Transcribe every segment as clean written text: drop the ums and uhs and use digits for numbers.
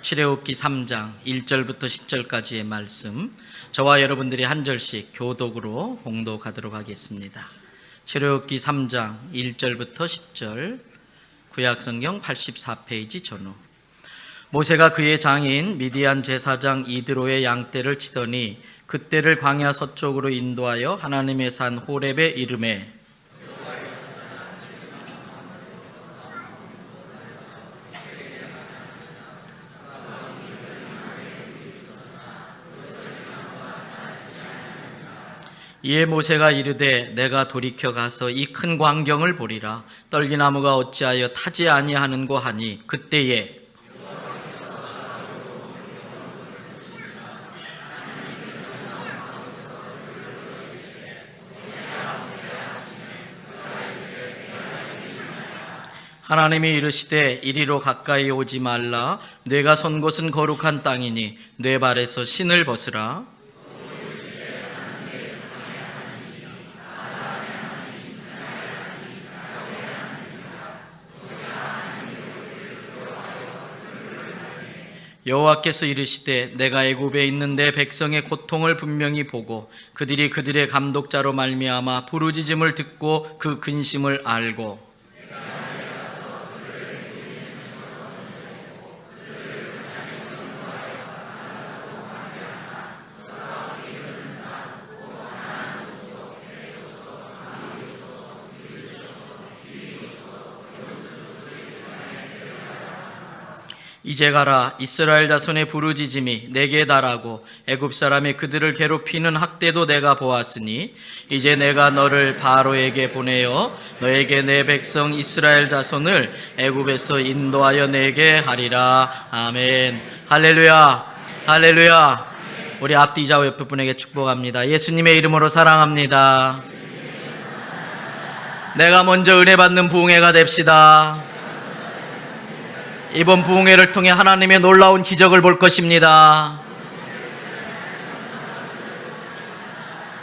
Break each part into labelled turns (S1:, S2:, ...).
S1: 출애굽기 3장 1절부터 10절까지의 말씀, 저와 여러분들이 한 절씩 교독으로 봉독하도록 하겠습니다. 출애굽기 3장 1절부터 10절, 구약성경 84페이지 전후. 모세가 그의 장인 미디안 제사장 이드로의 양떼를 치더니 그떼를 광야 서쪽으로 인도하여 하나님의 산 호렙에 이르매 이에 모세가 이르되 내가 돌이켜 가서 이 큰 광경을 보리라. 떨기나무가 어찌하여 타지 아니하는고 하니 그때에 하나님이 이르시되 이리로 가까이 오지 말라. 내가 선 곳은 거룩한 땅이니 내 발에서 신을 벗으라. 여호와께서 이르시되 내가 애굽에 있는 내 백성의 고통을 분명히 보고 그들이 그들의 감독자로 말미암아 부르짖음을 듣고 그 근심을 알고 이제 가라. 이스라엘 자손의 부르짖음이 내게 달하고 애굽 사람이 그들을 괴롭히는 학대도 내가 보았으니 이제 내가 너를 바로에게 보내어 너에게 내 백성 이스라엘 자손을 애굽에서 인도하여 내게 하리라. 아멘. 할렐루야. 할렐루야. 우리 앞뒤 좌우 옆에 분에게 축복합니다. 예수님의 이름으로 사랑합니다. 내가 먼저 은혜 받는 부흥회가 됩시다. 이번 부흥회를 통해 하나님의 놀라운 기적을 볼 것입니다.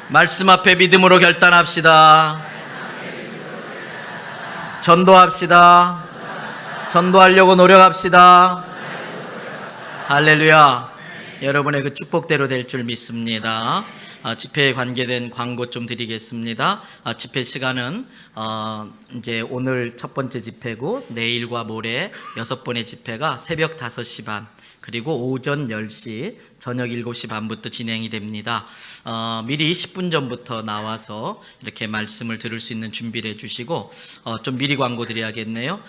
S1: 말씀 앞에 믿음으로 결단합시다. 전도합시다. 전도하려고 노력합시다. 할렐루야. 여러분의 그 축복대로 될 줄 믿습니다. 집회에 관계된 광고 좀 드리겠습니다. 집회 시간은 이제 오늘 첫 번째 집회고 내일과 모레 6번의 집회가 새벽 5시 반 그리고 오전 10시 저녁 7시 반부터 진행이 됩니다. 미리 10분 전부터 나와서 이렇게 말씀을 들을 수 있는 준비를 해주시고 좀 미리 광고 드려야겠네요.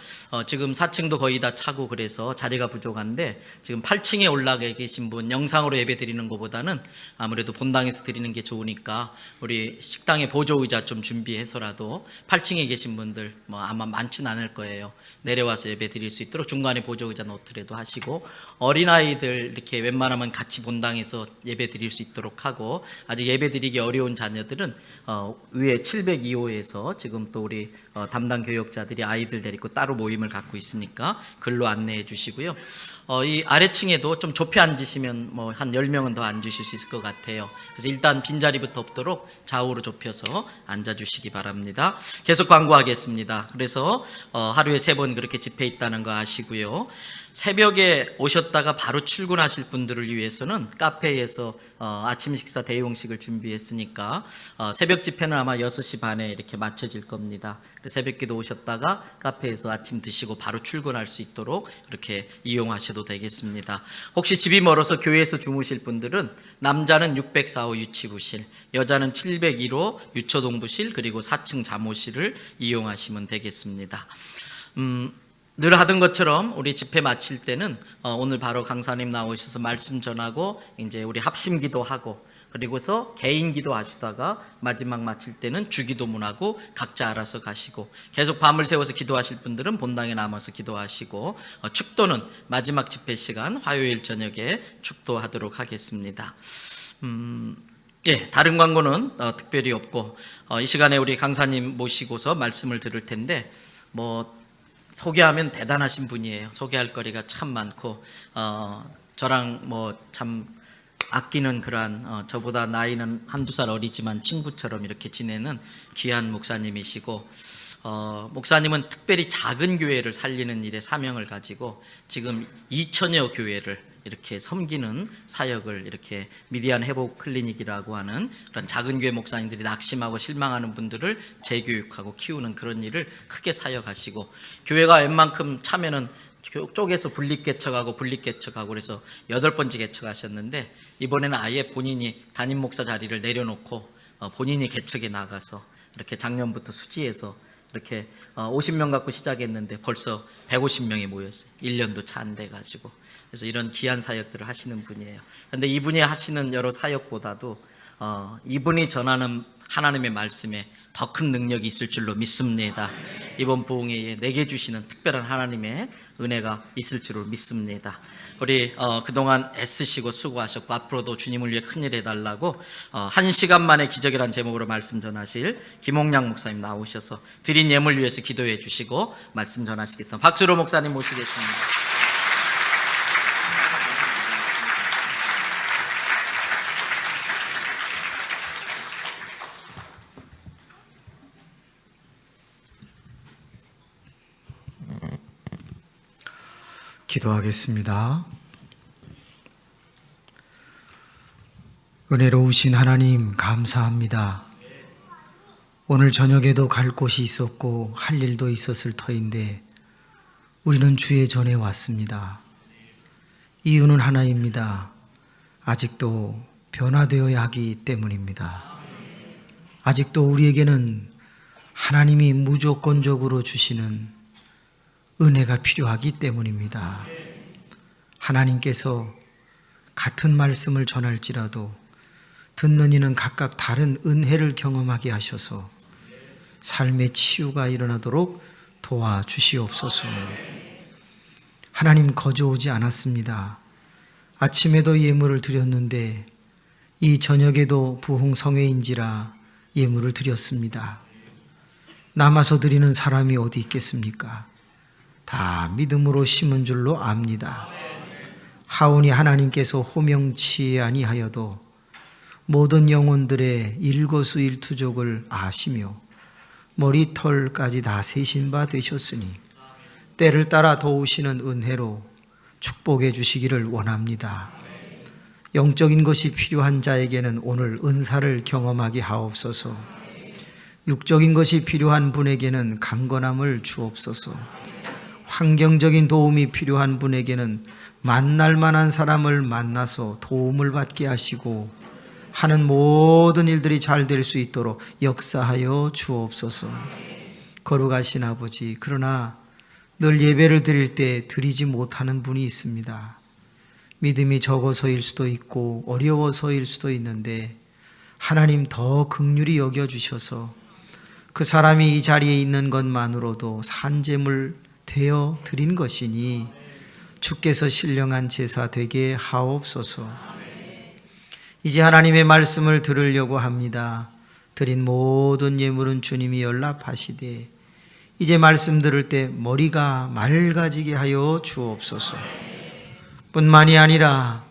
S1: 지금 4층도 거의 다 차고 그래서 자리가 부족한데 지금 8층에 올라가 계신 분 영상으로 예배 드리는 것보다는 아무래도 본당에서 드리는 게 좋으니까 우리 식당에 보조의자 좀 준비해서라도 8층에 계신 분들 뭐 아마 많지는 않을 거예요. 내려와서 예배 드릴 수 있도록 중간에 보조의자 놓더라도 하시고 어린아이들 이렇게 웬만하면 같이 본당에서 예배 드릴 수 있도록 하고 아직 예배 드리기 어려운 자녀들은 위에 702호에서 지금 또 우리 담당 교역자들이 아이들 데리고 따로 모임을 갖고 있으니까 글로 안내해 주시고요. 이 아래층에도 좀 좁혀 앉으시면 뭐 한 10명은 더 앉으실 수 있을 것 같아요. 그래서 일단 빈자리부터 없도록 좌우로 좁혀서 앉아주시기 바랍니다. 계속 광고하겠습니다. 그래서 하루에 3번 그렇게 집회 있다는 거 아시고요. 새벽에 오셨다가 바로 출근하실 분들을 위해서는 카페에서 아침 식사 대용식을 준비했으니까 새벽 집회는 아마 6시 반에 이렇게 마쳐질 겁니다. 새벽기도 오셨다가 카페에서 아침 드시고 바로 출근할 수 있도록 이렇게 이용하셔도 되겠습니다. 혹시 집이 멀어서 교회에서 주무실 분들은 남자는 604호 유치부실, 여자는 701호 유초동부실 그리고 4층 잠옷실을 이용하시면 되겠습니다. 늘 하던 것처럼 우리 집회 마칠 때는 오늘 바로 강사님 나오셔서 말씀 전하고 이제 우리 합심 기도하고 그리고서 개인 기도 하시다가 마지막 마칠 때는 주기도문하고 각자 알아서 가시고 계속 밤을 새워서 기도하실 분들은 본당에 남아서 기도하시고 축도는 마지막 집회 시간 화요일 저녁에 축도하도록 하겠습니다. 예, 다른 광고는 특별히 없고 이 시간에 우리 강사님 모시고서 말씀을 들을 텐데 소개하면 대단하신 분이에요. 소개할 거리가 참 많고 저랑 뭐 참 아끼는 그러한 저보다 나이는 한두 살 어리지만 친구처럼 이렇게 지내는 귀한 목사님이시고 목사님은 특별히 작은 교회를 살리는 일에 사명을 가지고 지금 2천여 교회를 이렇게 섬기는 사역을, 이렇게 미디안 회복 클리닉이라고 하는 그런 작은 교회 목사님들이 낙심하고 실망하는 분들을 재교육하고 키우는 그런 일을 크게 사역하시고, 교회가 웬만큼 차면은 쪽에서 분립개척하고 그래서 8번째 개척하셨는데, 이번에는 아예 본인이 담임 목사 자리를 내려놓고 본인이 개척에 나가서 이렇게 작년부터 수지에서 이렇게 50명 갖고 시작했는데 벌써 150명이 모였어요. 1년도 차 안 돼가지고. 그래서 이런 귀한 사역들을 하시는 분이에요. 그런데 이분이 하시는 여러 사역보다도 이분이 전하는 하나님의 말씀에 더 큰 능력이 있을 줄로 믿습니다. 이번 부흥회에 내게 주시는 특별한 하나님의 은혜가 있을 줄로 믿습니다. 우리 그동안 애쓰시고 수고하셨고 앞으로도 주님을 위해 큰일 해달라고 1시간 만에 기적이라는 제목으로 말씀 전하실 김홍량 목사님 나오셔서 드린 예물 위해서 기도해 주시고 말씀 전하시겠습니다. 박수로 목사님 모시겠습니다.
S2: 기도하겠습니다. 은혜로우신 하나님 감사합니다. 오늘 저녁에도 갈 곳이 있었고 할 일도 있었을 터인데 우리는 주의 전에 왔습니다. 이유는 하나입니다. 아직도 변화되어야 하기 때문입니다. 아직도 우리에게는 하나님이 무조건적으로 주시는 은혜가 필요하기 때문입니다. 하나님께서 같은 말씀을 전할지라도 듣는 이는 각각 다른 은혜를 경험하게 하셔서 삶의 치유가 일어나도록 도와주시옵소서. 하나님 거저오지 않았습니다. 아침에도 예물을 드렸는데 이 저녁에도 부흥성회인지라 예물을 드렸습니다. 남아서 드리는 사람이 어디 있겠습니까? 다 믿음으로 심은 줄로 압니다. 하오니 하나님께서 호명치 아니하여도 모든 영혼들의 일거수일투족을 아시며 머리털까지 다 세신 바 되셨으니 때를 따라 도우시는 은혜로 축복해 주시기를 원합니다. 영적인 것이 필요한 자에게는 오늘 은사를 경험하게 하옵소서. 육적인 것이 필요한 분에게는 강건함을 주옵소서. 환경적인 도움이 필요한 분에게는 만날 만한 사람을 만나서 도움을 받게 하시고 하는 모든 일들이 잘 될 수 있도록 역사하여 주옵소서. 거룩하신 아버지, 그러나 늘 예배를 드릴 때 드리지 못하는 분이 있습니다. 믿음이 적어서일 수도 있고 어려워서일 수도 있는데 하나님 더 긍휼히 여겨주셔서 그 사람이 이 자리에 있는 것만으로도 산재물 되어 드린 것이니 주께서 신령한 제사 되게 하옵소서. 이제 하나님의 말씀을 들으려고 합니다. 드린 모든 예물은 주님이 연락하시되 이제 말씀 들을 때 머리가 맑아지게 하여 주옵소서. 뿐만이 아니라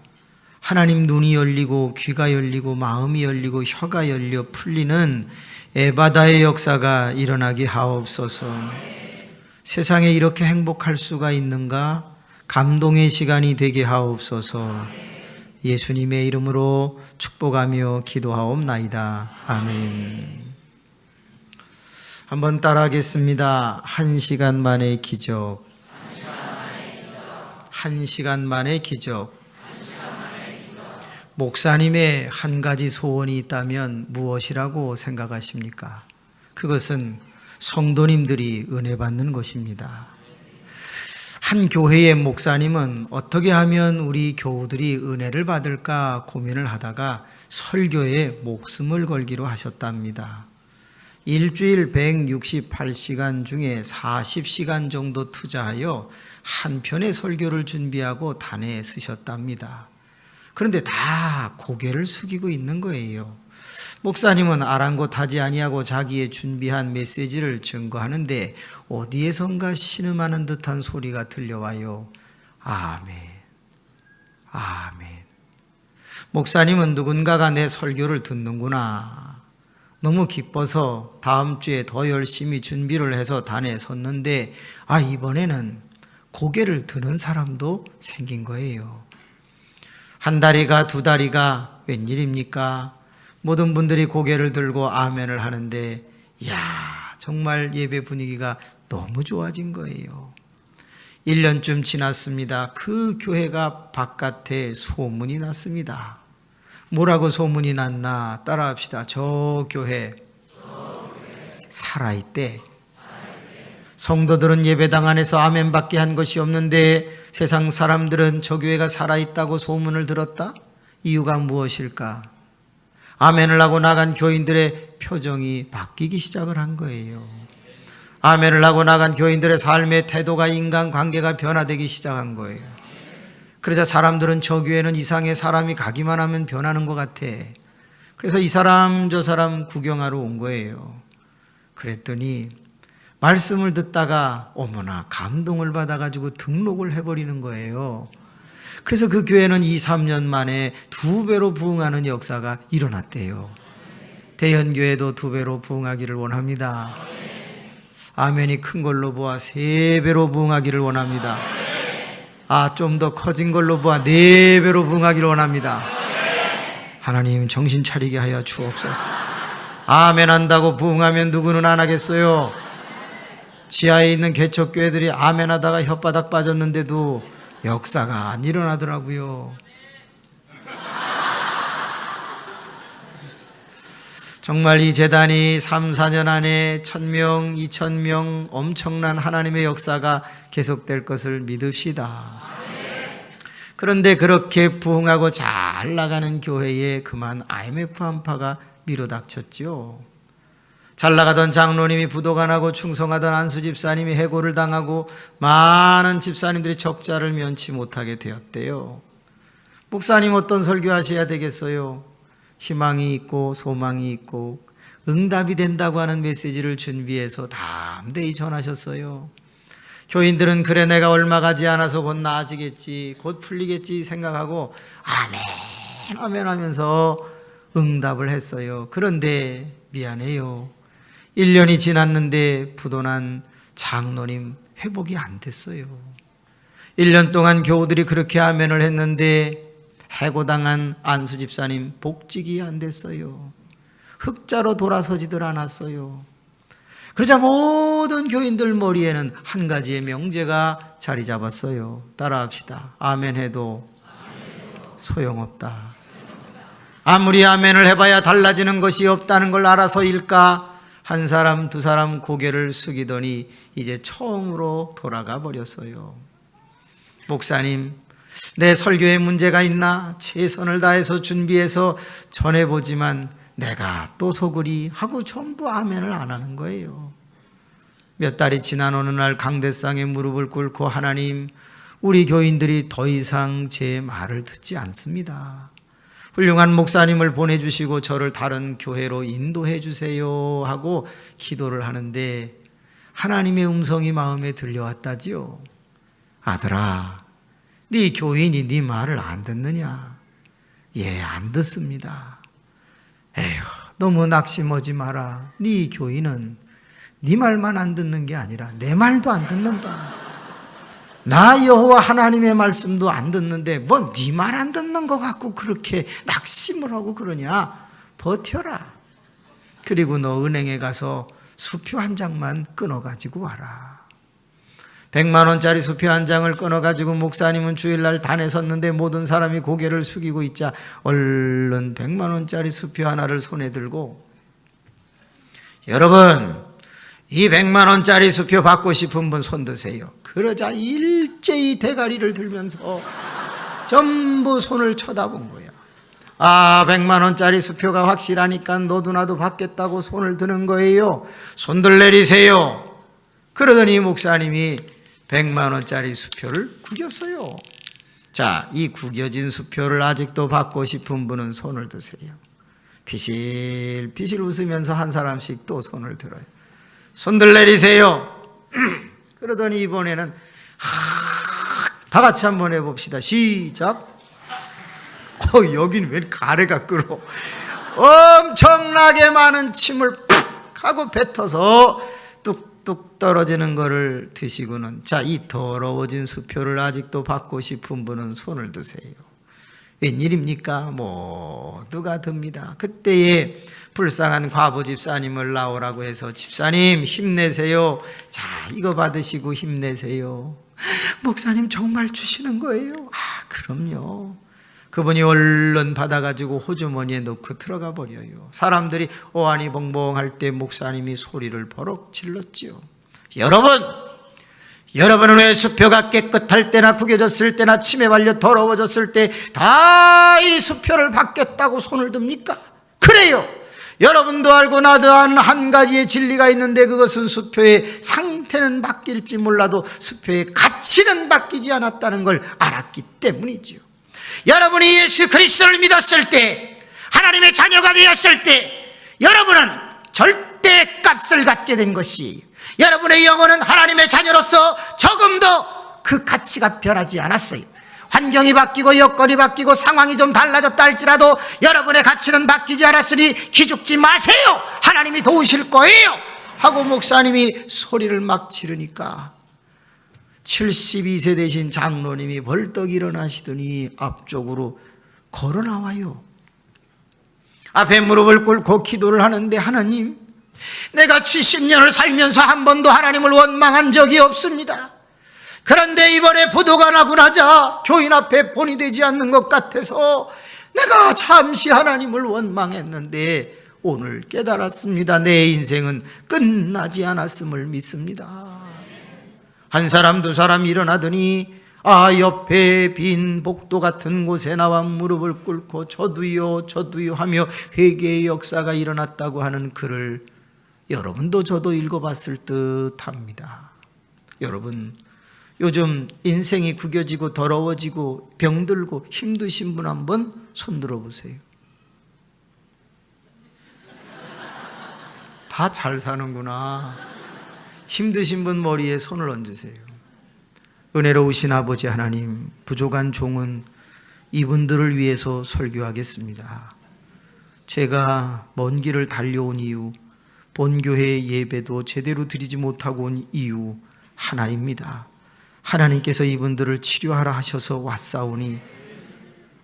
S2: 하나님 눈이 열리고 귀가 열리고 마음이 열리고 혀가 열려 풀리는 에바다의 역사가 일어나게 하옵소서. 세상에 이렇게 행복할 수가 있는가? 감동의 시간이 되게 하옵소서. 예수님의 이름으로 축복하며 기도하옵나이다. 아멘. 한번 따라하겠습니다. 1시간 만의 기적. 1시간 만의 기적. 목사님의 한 가지 소원이 있다면 무엇이라고 생각하십니까? 그것은 성도님들이 은혜 받는 것입니다. 한 교회의 목사님은 어떻게 하면 우리 교우들이 은혜를 받을까 고민을 하다가 설교에 목숨을 걸기로 하셨답니다. 일주일 168시간 중에 40시간 정도 투자하여 한 편의 설교를 준비하고 단에 쓰셨답니다. 그런데 다 고개를 숙이고 있는 거예요. 목사님은 아랑곳하지 아니하고 자기의 준비한 메시지를 증거하는데 어디에선가 신음하는 듯한 소리가 들려와요. 아멘, 아멘. 목사님은 누군가가 내 설교를 듣는구나. 너무 기뻐서 다음 주에 더 열심히 준비를 해서 단에 섰는데 이번에는 고개를 드는 사람도 생긴 거예요. 한 다리가 두 다리가 웬일입니까? 모든 분들이 고개를 들고 아멘을 하는데 정말 예배 분위기가 너무 좋아진 거예요. 1년쯤 지났습니다. 그 교회가 바깥에 소문이 났습니다. 뭐라고 소문이 났나? 따라합시다. 저 교회 살아있대. 성도들은 예배당 안에서 아멘밖에 한 것이 없는데 세상 사람들은 저 교회가 살아있다고 소문을 들었다? 이유가 무엇일까? 아멘을 하고 나간 교인들의 표정이 바뀌기 시작을 한 거예요. 아멘을 하고 나간 교인들의 삶의 태도가, 인간관계가 변화되기 시작한 거예요. 그러자 사람들은 저 교회는 이상해, 사람이 가기만 하면 변하는 것 같아. 그래서 이 사람 저 사람 구경하러 온 거예요. 그랬더니 말씀을 듣다가 어머나 감동을 받아가지고 등록을 해버리는 거예요. 그래서 그 교회는 2, 3년 만에 2배로 부흥하는 역사가 일어났대요. 대현교회도 2배로 부흥하기를 원합니다. 아멘이 큰 걸로 보아 3배로 부흥하기를 원합니다. 좀 더 커진 걸로 보아 4배로 부흥하기를 원합니다. 하나님 정신 차리게 하여 주옵소서. 아멘 한다고 부흥하면 누구는 안 하겠어요? 지하에 있는 개척교회들이 아멘 하다가 혓바닥 빠졌는데도 역사가 안 일어나더라고요. 정말 이 재단이 3, 4년 안에 1000명, 2000명 엄청난 하나님의 역사가 계속될 것을 믿읍시다. 그런데 그렇게 부흥하고 잘 나가는 교회에 그만 IMF 한파가 밀어닥쳤죠. 잘 나가던 장로님이 부도가 나고 충성하던 안수 집사님이 해고를 당하고 많은 집사님들이 적자를 면치 못하게 되었대요. 목사님 어떤 설교하셔야 되겠어요? 희망이 있고 소망이 있고 응답이 된다고 하는 메시지를 준비해서 담대히 전하셨어요. 교인들은 그래 내가 얼마 가지 않아서 곧 나아지겠지, 곧 풀리겠지 생각하고 아멘 아멘 하면서 응답을 했어요. 그런데 미안해요. 1년이 지났는데 부도난 장로님 회복이 안 됐어요. 1년 동안 교우들이 그렇게 아멘을 했는데 해고당한 안수 집사님 복직이 안 됐어요. 흑자로 돌아서지들 않았어요. 그러자 모든 교인들 머리에는 한 가지의 명제가 자리 잡았어요. 따라합시다. 아멘 해도 소용없다. 아무리 아멘을 해봐야 달라지는 것이 없다는 걸 알아서일까? 한 사람 두 사람 고개를 숙이더니 이제 처음으로 돌아가 버렸어요. 목사님, 내 설교에 문제가 있나? 최선을 다해서 준비해서 전해보지만 내가 또 속으리 하고 전부 아멘을 안 하는 거예요. 몇 달이 지난 어느 날 강대상에 무릎을 꿇고 하나님, 우리 교인들이 더 이상 제 말을 듣지 않습니다. 훌륭한 목사님을 보내주시고 저를 다른 교회로 인도해 주세요 하고 기도를 하는데 하나님의 음성이 마음에 들려왔다지요. 아들아, 네 교인이 네 말을 안 듣느냐? 예, 안 듣습니다. 에휴, 너무 낙심하지 마라. 네 교인은 네 말만 안 듣는 게 아니라 내 말도 안 듣는다. 나 여호와 하나님의 말씀도 안 듣는데 뭐 네 말 안 듣는 거 갖고 그렇게 낙심을 하고 그러냐? 버텨라. 그리고 너 은행에 가서 수표 한 장만 끊어가지고 와라. 100만 원짜리 수표 한 장을 끊어가지고 목사님은 주일날 단에 섰는데 모든 사람이 고개를 숙이고 있자 얼른 100만 원짜리 수표 하나를 손에 들고 여러분, 이 100만 원짜리 수표 받고 싶은 분 손 드세요. 그러자 일제히 대가리를 들면서 전부 손을 쳐다본 거야. 100만 원짜리 수표가 확실하니까 너도 나도 받겠다고 손을 드는 거예요. 손들 내리세요. 그러더니 목사님이 100만 원짜리 수표를 구겼어요. 자, 이 구겨진 수표를 아직도 받고 싶은 분은 손을 드세요. 피실피실 웃으면서 한 사람씩 또 손을 들어요. 손들 내리세요. 그러더니 이번에는 다 같이 한번 해봅시다. 시작. 여긴 왜 가래가 끓어? 엄청나게 많은 침을 푹 하고 뱉어서 뚝뚝 떨어지는 거를 드시고는, 자, 이 더러워진 수표를 아직도 받고 싶은 분은 손을 드세요. 웬일입니까? 모두가 듭니다. 그때에 불쌍한 과부 집사님을 나오라고 해서, 집사님 힘내세요. 자, 이거 받으시고 힘내세요. 목사님 정말 주시는 거예요? 아, 그럼요. 그분이 얼른 받아가지고 호주머니에 넣고 들어가 버려요. 사람들이 오한이 벙벙할 때 목사님이 소리를 버럭 질렀지요. 여러분은 왜 수표가 깨끗할 때나 구겨졌을 때나 침에 발려 더러워졌을 때 다 이 수표를 받겠다고 손을 듭니까? 그래요. 여러분도 알고 나도 아는 한 가지의 진리가 있는데, 그것은 수표의 상태는 바뀔지 몰라도 수표의 가치는 바뀌지 않았다는 걸 알았기 때문이지요. 여러분이 예수 그리스도를 믿었을 때, 하나님의 자녀가 되었을 때, 여러분은 절대 값을 갖게 된 것이, 여러분의 영혼은 하나님의 자녀로서 조금도 그 가치가 변하지 않았어요. 환경이 바뀌고 여건이 바뀌고 상황이 좀 달라졌다 할지라도 여러분의 가치는 바뀌지 않았으니 기죽지 마세요. 하나님이 도우실 거예요 하고 목사님이 소리를 막 지르니까 72세 되신 장로님이 벌떡 일어나시더니 앞쪽으로 걸어 나와요. 앞에 무릎을 꿇고 기도를 하는데, 하나님, 내가 70년을 살면서 한 번도 하나님을 원망한 적이 없습니다. 그런데 이번에 부도가 나고 나자 교인 앞에 본이 되지 않는 것 같아서 내가 잠시 하나님을 원망했는데 오늘 깨달았습니다. 내 인생은 끝나지 않았음을 믿습니다. 한 사람 두 사람 일어나더니 옆에 빈 복도 같은 곳에 나와 무릎을 꿇고 저도요 하며 회개의 역사가 일어났다고 하는 글을 여러분도 저도 읽어봤을 듯합니다. 여러분, 요즘 인생이 구겨지고 더러워지고 병들고 힘드신 분 한번 손들어 보세요. 다 잘 사는구나. 힘드신 분 머리에 손을 얹으세요. 은혜로우신 아버지 하나님, 부족한 종은 이분들을 위해서 설교하겠습니다. 제가 먼 길을 달려온 이유, 본교회 예배도 제대로 드리지 못하고 온 이유 하나입니다. 하나님께서 이분들을 치료하라 하셔서 왔사오니,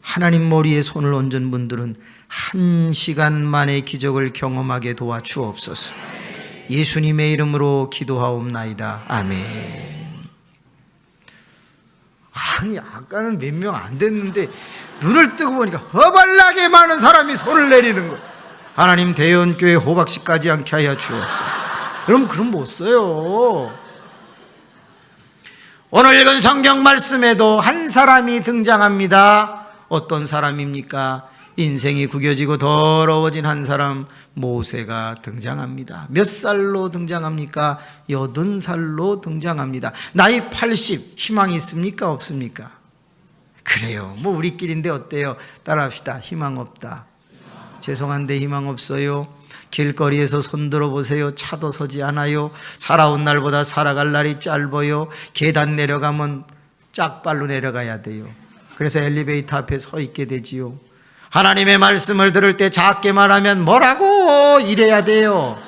S2: 하나님 머리에 손을 얹은 분들은 1시간 만에 기적을 경험하게 도와주옵소서. 예수님의 이름으로 기도하옵나이다. 아멘. 아니, 아까는 몇 명 안 됐는데 눈을 뜨고 보니까 허발나게 많은 사람이 손을 내리는 거예요. 하나님, 대연교회 호박씨까지 않게 하여 주옵소서. 그럼 못 써요. 오늘 읽은 성경 말씀에도 한 사람이 등장합니다. 어떤 사람입니까? 인생이 구겨지고 더러워진 한 사람, 모세가 등장합니다. 몇 살로 등장합니까? 80살로 등장합니다. 나이 80, 희망이 있습니까? 없습니까? 그래요. 우리끼리인데 어때요? 따라합시다. 희망 없다. 죄송한데 희망 없어요. 길거리에서 손들어 보세요. 차도 서지 않아요. 살아온 날보다 살아갈 날이 짧아요. 계단 내려가면 짝발로 내려가야 돼요. 그래서 엘리베이터 앞에 서 있게 되지요. 하나님의 말씀을 들을 때 작게 말하면 뭐라고 이래야 돼요.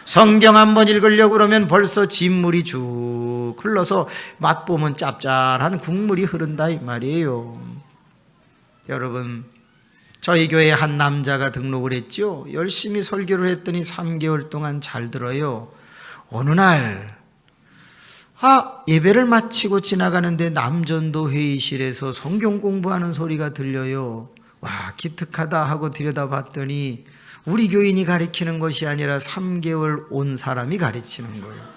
S2: 성경 한번 읽으려고 그러면 벌써 진물이 쭉 흘러서 맛보면 짭짤한 국물이 흐른다 이 말이에요. 여러분, 저희 교회에 한 남자가 등록을 했죠. 열심히 설교를 했더니 3개월 동안 잘 들어요. 어느 날 예배를 마치고 지나가는데 남전도 회의실에서 성경 공부하는 소리가 들려요. 와, 기특하다 하고 들여다봤더니 우리 교인이 가르치는 것이 아니라 3개월 온 사람이 가르치는 거예요.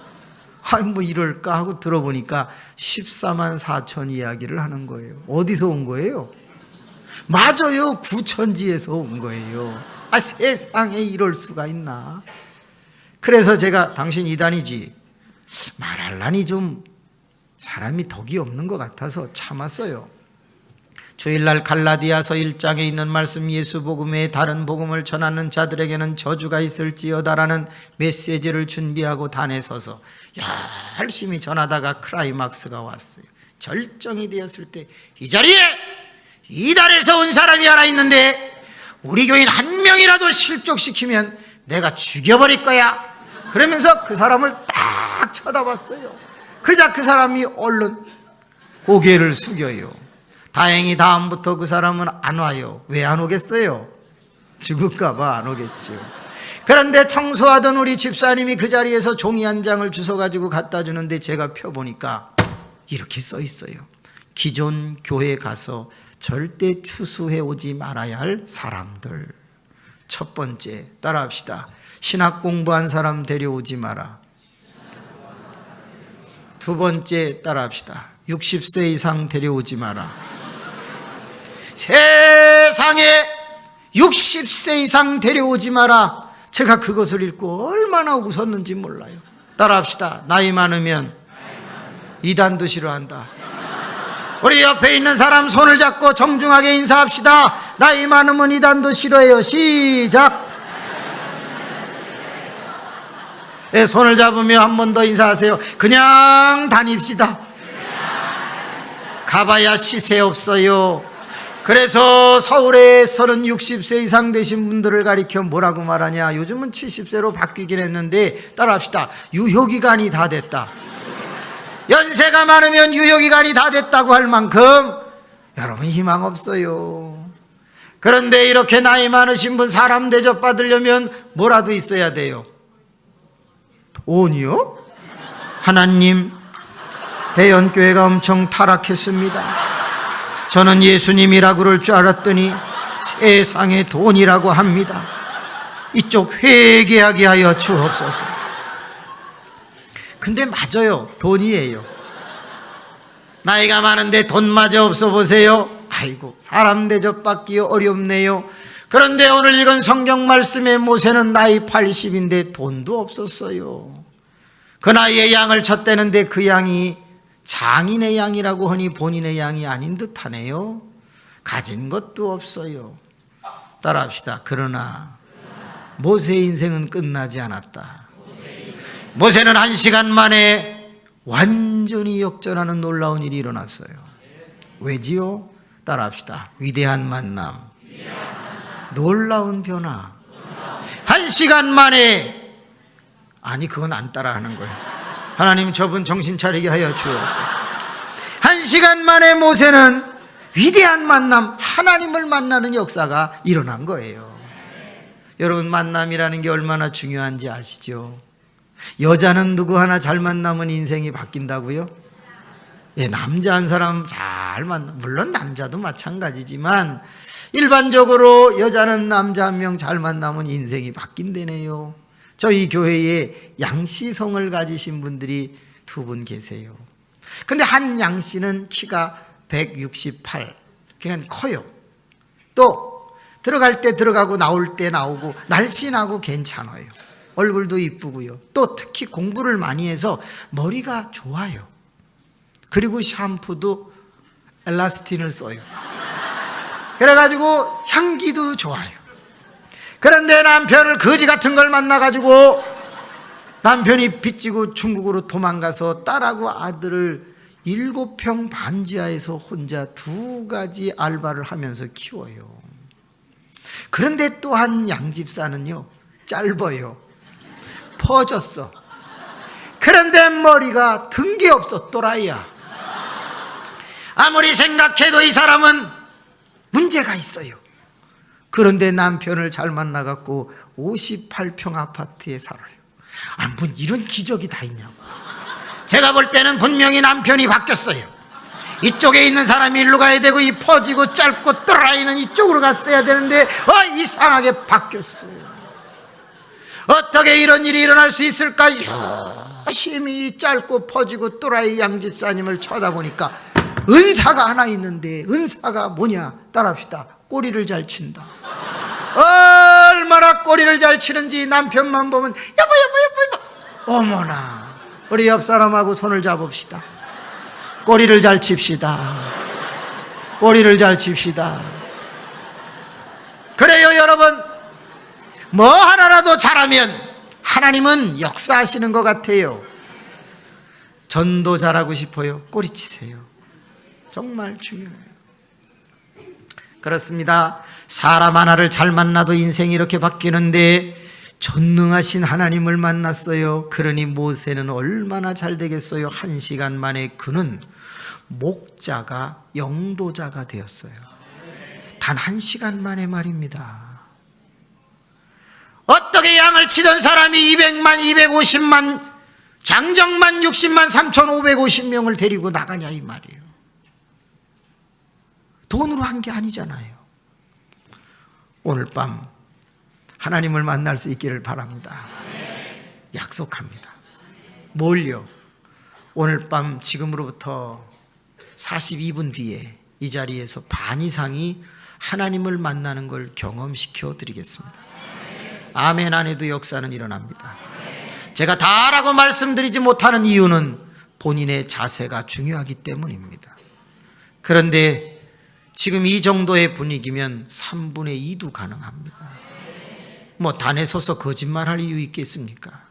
S2: 이럴까 하고 들어보니까 14만 4천 이야기를 하는 거예요. 어디서 온 거예요? 맞아요. 구천지에서 온 거예요. 세상에 이럴 수가 있나. 그래서 제가 당신 이단이지 말하려니 좀 사람이 덕이 없는 것 같아서 참았어요. 주일날 갈라디아서 1장에 있는 말씀, 예수 복음에 다른 복음을 전하는 자들에게는 저주가 있을지어다라는 메시지를 준비하고 단에 서서 열심히 전하다가 클라이막스가 왔어요. 절정이 되었을 때 이 자리에 이달에서 온 사람이 하나 있는데 우리 교인 한 명이라도 실족시키면 내가 죽여버릴 거야. 그러면서 그 사람을 딱 쳐다봤어요. 그러자 그 사람이 얼른 고개를 숙여요. 다행히 다음부터 그 사람은 안 와요. 왜 안 오겠어요? 죽을까 봐 안 오겠죠. 그런데 청소하던 우리 집사님이 그 자리에서 종이 한 장을 주워가지고 갖다 주는데 제가 펴보니까 이렇게 써 있어요. 기존 교회 가서 절대 추수해 오지 말아야 할 사람들. 첫 번째, 따라합시다. 신학 공부한 사람 데려오지 마라. 두 번째, 따라합시다. 60세 이상 데려오지 마라. 세상에 60세 이상 데려오지 마라. 제가 그것을 읽고 얼마나 웃었는지 몰라요. 따라합시다. 나이 많으면 이단도 싫어한다. 우리 옆에 있는 사람 손을 잡고 정중하게 인사합시다. 나이 많으면 이단도 싫어해요. 시작. 네, 손을 잡으며 한 번 더 인사하세요. 그냥 다닙시다. 가봐야 시세 없어요. 그래서 서울에서는 60세 이상 되신 분들을 가리켜 뭐라고 말하냐. 요즘은 70세로 바뀌긴 했는데 따라합시다. 유효기간이 다 됐다. 연세가 많으면 유효기간이 다 됐다고 할 만큼 여러분 희망 없어요. 그런데 이렇게 나이 많으신 분 사람 대접 받으려면 뭐라도 있어야 돼요. 돈이요? 하나님, 대연교회가 엄청 타락했습니다. 저는 예수님이라고 그럴 줄 알았더니 세상에 돈이라고 합니다. 이쪽 회개하게 하여 주옵소서. 근데 맞아요. 돈이에요. 나이가 많은데 돈마저 없어 보세요. 아이고, 사람 대접받기 어렵네요. 그런데 오늘 읽은 성경 말씀에 모세는 나이 80인데 돈도 없었어요. 그 나이에 양을 쳤대는데 그 양이 장인의 양이라고 하니 본인의 양이 아닌 듯하네요. 가진 것도 없어요. 따라합시다. 그러나 모세의 인생은 끝나지 않았다. 모세는 1시간 만에 완전히 역전하는 놀라운 일이 일어났어요. 왜지요? 따라합시다. 위대한 만남. 놀라운 변화. 1시간 만에. 아니, 그건 안 따라하는 거예요. 하나님, 저분 정신 차리게 하여 주옵소서. 1시간 만에 모세는 위대한 만남, 하나님을 만나는 역사가 일어난 거예요. 여러분, 만남이라는 게 얼마나 중요한지 아시죠? 여자는 누구 하나 잘 만나면 인생이 바뀐다고요? 예, 남자 한 사람 잘 만나, 물론 남자도 마찬가지지만 일반적으로 여자는 남자 한 명 잘 만나면 인생이 바뀐다네요. 저희 교회에 양씨성을 가지신 분들이 2분 계세요. 근데 한 양씨는 키가 168, 그냥 커요. 또 들어갈 때 들어가고 나올 때 나오고 날씬하고 괜찮아요. 얼굴도 이쁘고요. 또 특히 공부를 많이 해서 머리가 좋아요. 그리고 샴푸도 엘라스틴을 써요. 그래가지고 향기도 좋아요. 그런데 남편을 거지 같은 걸 만나가지고 남편이 빚지고 중국으로 도망가서 딸하고 아들을 7평 반지하에서 혼자 2가지 알바를 하면서 키워요. 그런데 또 한 양집사는요, 짧아요. 퍼졌어. 그런데 머리가 든 게 없어. 또라이야. 아무리 생각해도 이 사람은 문제가 있어요. 그런데 남편을 잘 만나갖고 58평 아파트에 살아요. 아, 뭐 이런 기적이 다 있냐고. 제가 볼 때는 분명히 남편이 바뀌었어요. 이쪽에 있는 사람이 일로 가야 되고 이 퍼지고 짧고 또라이는 이쪽으로 갔어야 되는데 이상하게 바뀌었어요. 어떻게 이런 일이 일어날 수 있을까? 열심히 짧고 퍼지고 또라이 양집사님을 쳐다보니까 은사가 하나 있는데, 은사가 뭐냐? 따라합시다. 꼬리를 잘 친다. 얼마나 꼬리를 잘 치는지 남편만 보면 여보. 어머나. 우리 옆 사람하고 손을 잡읍시다. 꼬리를 잘 칩시다. 꼬리를 잘 칩시다. 그래요, 여러분. 뭐 하나라도 잘하면 하나님은 역사하시는 것 같아요. 전도 잘하고 싶어요? 꼬리 치세요. 정말 중요해요. 그렇습니다. 사람 하나를 잘 만나도 인생이 이렇게 바뀌는데 전능하신 하나님을 만났어요. 그러니 모세는 얼마나 잘 되겠어요. 1시간 만에 그는 목자가 영도자가 되었어요. 단 1시간 만에 말입니다. 어떻게 양을 치던 사람이 200만, 250만, 장정만 60만 3,550명을 데리고 나가냐 이 말이에요. 돈으로 한 게 아니잖아요. 오늘 밤 하나님을 만날 수 있기를 바랍니다. 약속합니다. 뭘요? 오늘 밤 지금으로부터 42분 뒤에 이 자리에서 반 이상이 하나님을 만나는 걸 경험시켜 드리겠습니다. 아멘 안 해도 역사는 일어납니다. 제가 다라고 말씀드리지 못하는 이유는 본인의 자세가 중요하기 때문입니다. 그런데 지금 이 정도의 분위기면 3분의 2도 가능합니다. 뭐 단에 서서 거짓말할 이유 있겠습니까?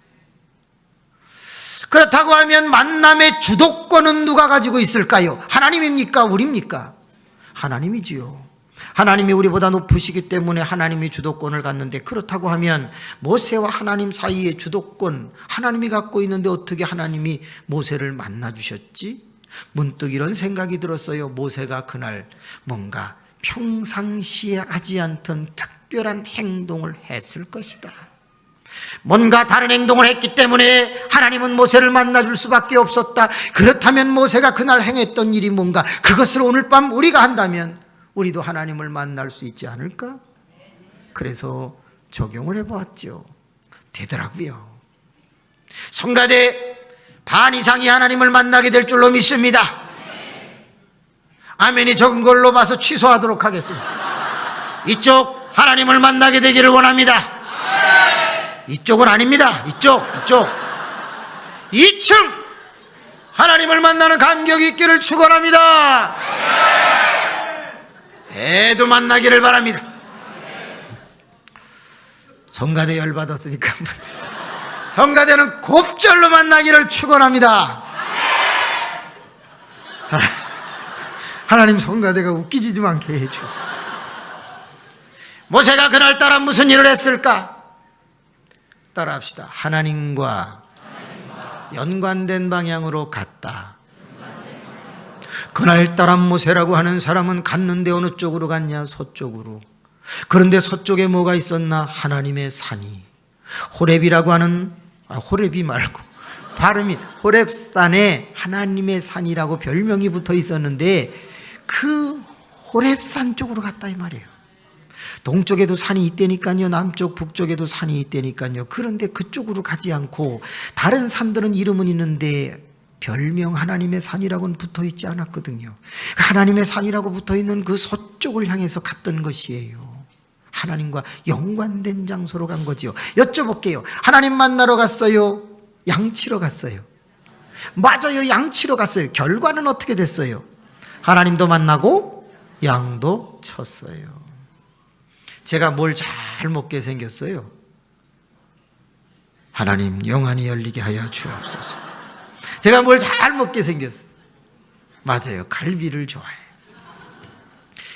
S2: 그렇다고 하면 만남의 주도권은 누가 가지고 있을까요? 하나님입니까? 우리입니까? 하나님이지요. 하나님이 우리보다 높으시기 때문에 하나님이 주도권을 갖는데, 그렇다고 하면 모세와 하나님 사이의 주도권 하나님이 갖고 있는데 어떻게 하나님이 모세를 만나주셨지? 문득 이런 생각이 들었어요. 모세가 그날 뭔가 평상시에 하지 않던 특별한 행동을 했을 것이다. 뭔가 다른 행동을 했기 때문에 하나님은 모세를 만나줄 수밖에 없었다. 그렇다면 모세가 그날 행했던 일이 뭔가, 그것을 오늘 밤 우리가 한다면 우리도 하나님을 만날 수 있지 않을까? 그래서 적용을 해보았죠. 되더라고요. 성가대 반 이상이 하나님을 만나게 될 줄로 믿습니다. 아멘이 적은 걸로 봐서 취소하도록 하겠습니다. 이쪽 하나님을 만나게 되기를 원합니다. 이쪽은 아닙니다. 이쪽 2층 하나님을 만나는 감격이 있기를 축원합니다. 애도 만나기를 바랍니다. 성가대 열받았으니까 성가대는 곱절로 만나기를 축원합니다. 하나님 성가대가 웃기지 좀 않게 해줘. 모세가 그날따라 무슨 일을 했을까? 따라합시다. 하나님과 연관된 방향으로 갔다. 그날따라 모세라고 하는 사람은 갔는데 어느 쪽으로 갔냐? 서쪽으로. 그런데 서쪽에 뭐가 있었나? 하나님의 산이, 호렙이라고 하는, 호렙이 말고 발음이 호렙산에 하나님의 산이라고 별명이 붙어 있었는데 그 호렙산 쪽으로 갔다 이 말이에요. 동쪽에도 산이 있다니까요. 남쪽 북쪽에도 산이 있다니까요. 그런데 그쪽으로 가지 않고 다른 산들은 이름은 있는데 별명 하나님의 산이라고는 붙어 있지 않았거든요. 하나님의 산이라고 붙어 있는 그 서쪽을 향해서 갔던 것이에요. 하나님과 연관된 장소로 간 거죠. 여쭤볼게요. 하나님 만나러 갔어요? 양치러 갔어요? 맞아요. 양치러 갔어요. 결과는 어떻게 됐어요? 하나님도 만나고 양도 쳤어요. 제가 뭘 잘 먹게 생겼어요? 하나님 영안이 열리게 하여 주옵소서. 제가 뭘 잘 먹게 생겼어요? 맞아요. 갈비를 좋아해요.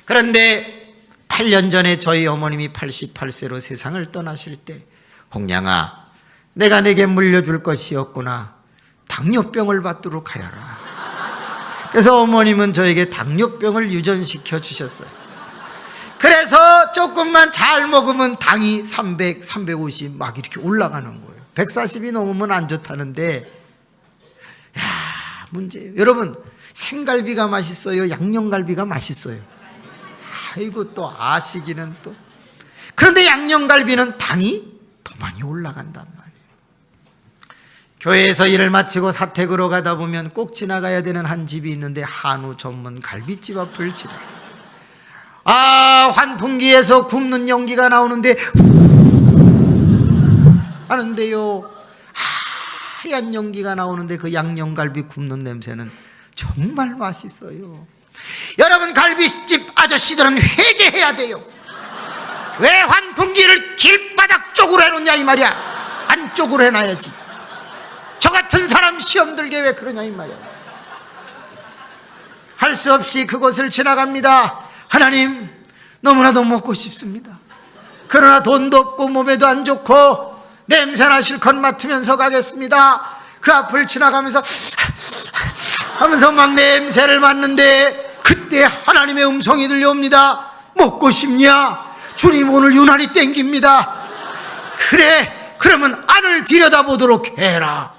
S2: 그런데 8년 전에 저희 어머님이 88세로 세상을 떠나실 때, 홍양아, 내가 내게 물려줄 것이 없구나. 당뇨병을 받도록 하여라. 그래서 어머님은 저에게 당뇨병을 유전시켜 주셨어요. 그래서 조금만 잘 먹으면 당이 300, 350 막 이렇게 올라가는 거예요. 140이 넘으면 안 좋다는데, 문제예요. 여러분, 생갈비가 맛있어요? 양념갈비가 맛있어요? 아이고, 또 아시기는 또. 그런데 양념갈비는 당이 더 많이 올라간단 말이에요. 교회에서 일을 마치고 사택으로 가다 보면 꼭 지나가야 되는 한 집이 있는데 한우 전문 갈비집 앞을 지나가요. 환풍기에서 굽는 연기가 나오는데 하는데요, 하얀 연기가 나오는데 그 양념갈비 굽는 냄새는 정말 맛있어요. 여러분, 갈비집 아저씨들은 회개해야 돼요. 왜 환풍기를 길바닥 쪽으로 해놓냐 이 말이야. 안쪽으로 해놔야지. 저 같은 사람 시험 들게 왜 그러냐 이 말이야. 할 수 없이 그곳을 지나갑니다. 하나님, 너무나도 먹고 싶습니다. 그러나 돈도 없고 몸에도 안 좋고 냄새나 실컷 맡으면서 가겠습니다. 그 앞을 지나가면서 하면서 막 냄새를 맡는데 그때 하나님의 음성이 들려옵니다. 먹고 싶냐? 주님 오늘 유난히 땡깁니다. 그래, 그러면 안을 들여다보도록 해라.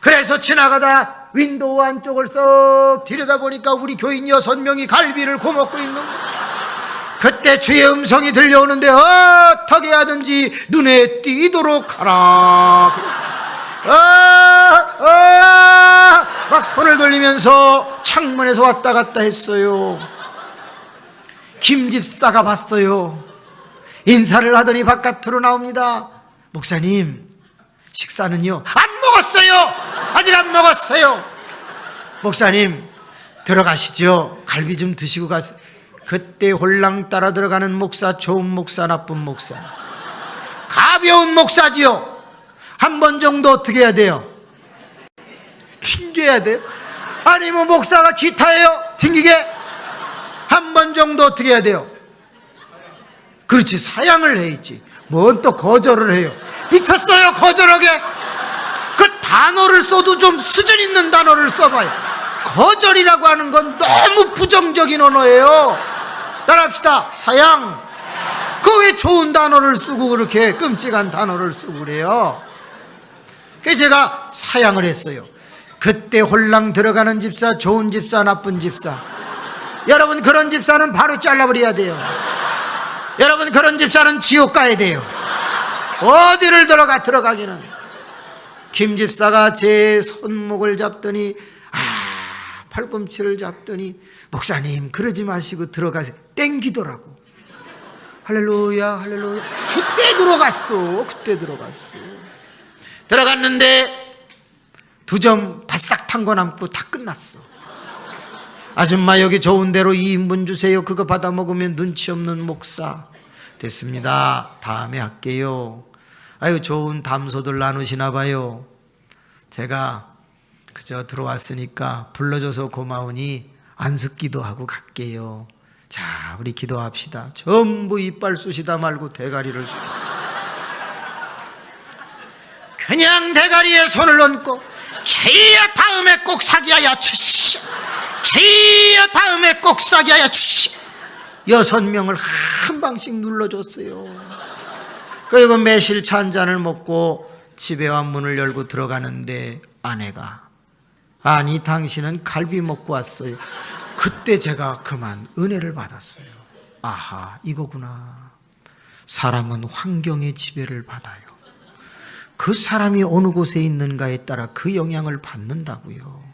S2: 그래서 지나가다 윈도우 안쪽을 썩 들여다보니까 우리 교인 6명이 갈비를 구워먹고 있는 거예요. 그때 주의 음성이 들려오는데 어떻게 하든지 눈에 띄도록 하라. 막 손을 돌리면서 창문에서 왔다 갔다 했어요. 김 집사가 봤어요. 인사를 하더니 바깥으로 나옵니다. 목사님, 식사는요? 안 먹었어요. 아직 안 먹었어요. 목사님, 들어가시죠. 갈비 좀 드시고 가세요. 그때 홀랑 따라 들어가는 목사, 좋은 목사, 나쁜 목사. 가벼운 목사지요. 한 번 정도 어떻게 해야 돼요? 튕겨야 돼요? 아니 뭐 목사가 기타예요? 튕기게? 한 번 정도 어떻게 해야 돼요? 그렇지, 사양을 해야지. 뭔 또 거절을 해요? 미쳤어요, 거절하게. 그 단어를 써도 좀 수준 있는 단어를 써봐요. 거절이라고 하는 건 너무 부정적인 언어예요. 따라합시다. 사양. 그 왜 좋은 단어를 쓰고 그렇게 끔찍한 단어를 쓰고 그래요? 그래서 제가 사양을 했어요. 그때 홀랑 들어가는 집사, 좋은 집사, 나쁜 집사. 여러분, 그런 집사는 바로 잘라버려야 돼요. 여러분, 그런 집사는 지옥 가야 돼요. 어디를 들어가기는. 김 집사가 제 손목을 잡더니 팔꿈치를 잡더니 목사님 그러지 마시고 들어가세요. 땡기더라고. 할렐루야, 할렐루야. 그때 들어갔어. 들어갔는데 2점 바싹 탄 거 남고 다 끝났어. 아줌마 여기 좋은 대로 2인분 주세요. 그거 받아 먹으면 눈치 없는 목사. 됐습니다. 다음에 할게요. 아유, 좋은 담소들 나누시나 봐요. 제가 그저 들어왔으니까 불러줘서 고마우니 안습기도 하고 갈게요. 자, 우리 기도합시다. 전부 이빨 쑤시다 말고 대가리를 쑤. 그냥 대가리에 손을 얹고 주여 다음에 꼭 사귀어야 주시오. 주여 다음에 꼭 사귀어야 주시오. 6명을 한 방씩 눌러줬어요. 그리고 매실차 한 잔을 먹고 집에 와 문을 열고 들어가는데 아내가 아니 당신은 갈비 먹고 왔어요. 그때 제가 그만 은혜를 받았어요. 아하, 이거구나. 사람은 환경의 지배를 받아요. 그 사람이 어느 곳에 있는가에 따라 그 영향을 받는다고요.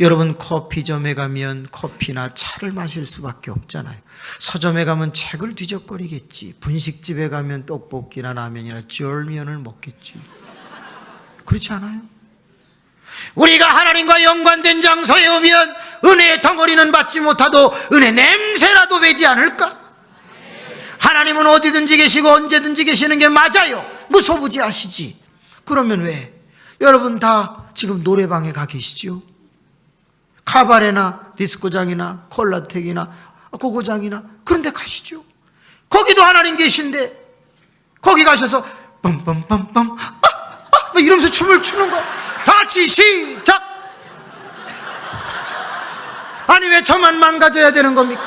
S2: 여러분, 커피점에 가면 커피나 차를 마실 수밖에 없잖아요. 서점에 가면 책을 뒤적거리겠지. 분식집에 가면 떡볶이나 라면이나 쫄면을 먹겠지. 그렇지 않아요? 우리가 하나님과 연관된 장소에 오면 은혜의 덩어리는 받지 못하도 은혜 냄새라도 배지 않을까? 하나님은 어디든지 계시고 언제든지 계시는 게 맞아요. 무소부지하시지. 그러면 왜? 여러분 다 지금 노래방에 가 계시죠? 카바레나 디스코장이나 콜라텍이나 고고장이나 그런 데 가시죠. 거기도 하나님 계신데 거기 가셔서 빰빰빰빰 막 이러면서 춤을 추는 거. 다 같이 시작. 아니 왜 저만 망가져야 되는 겁니까?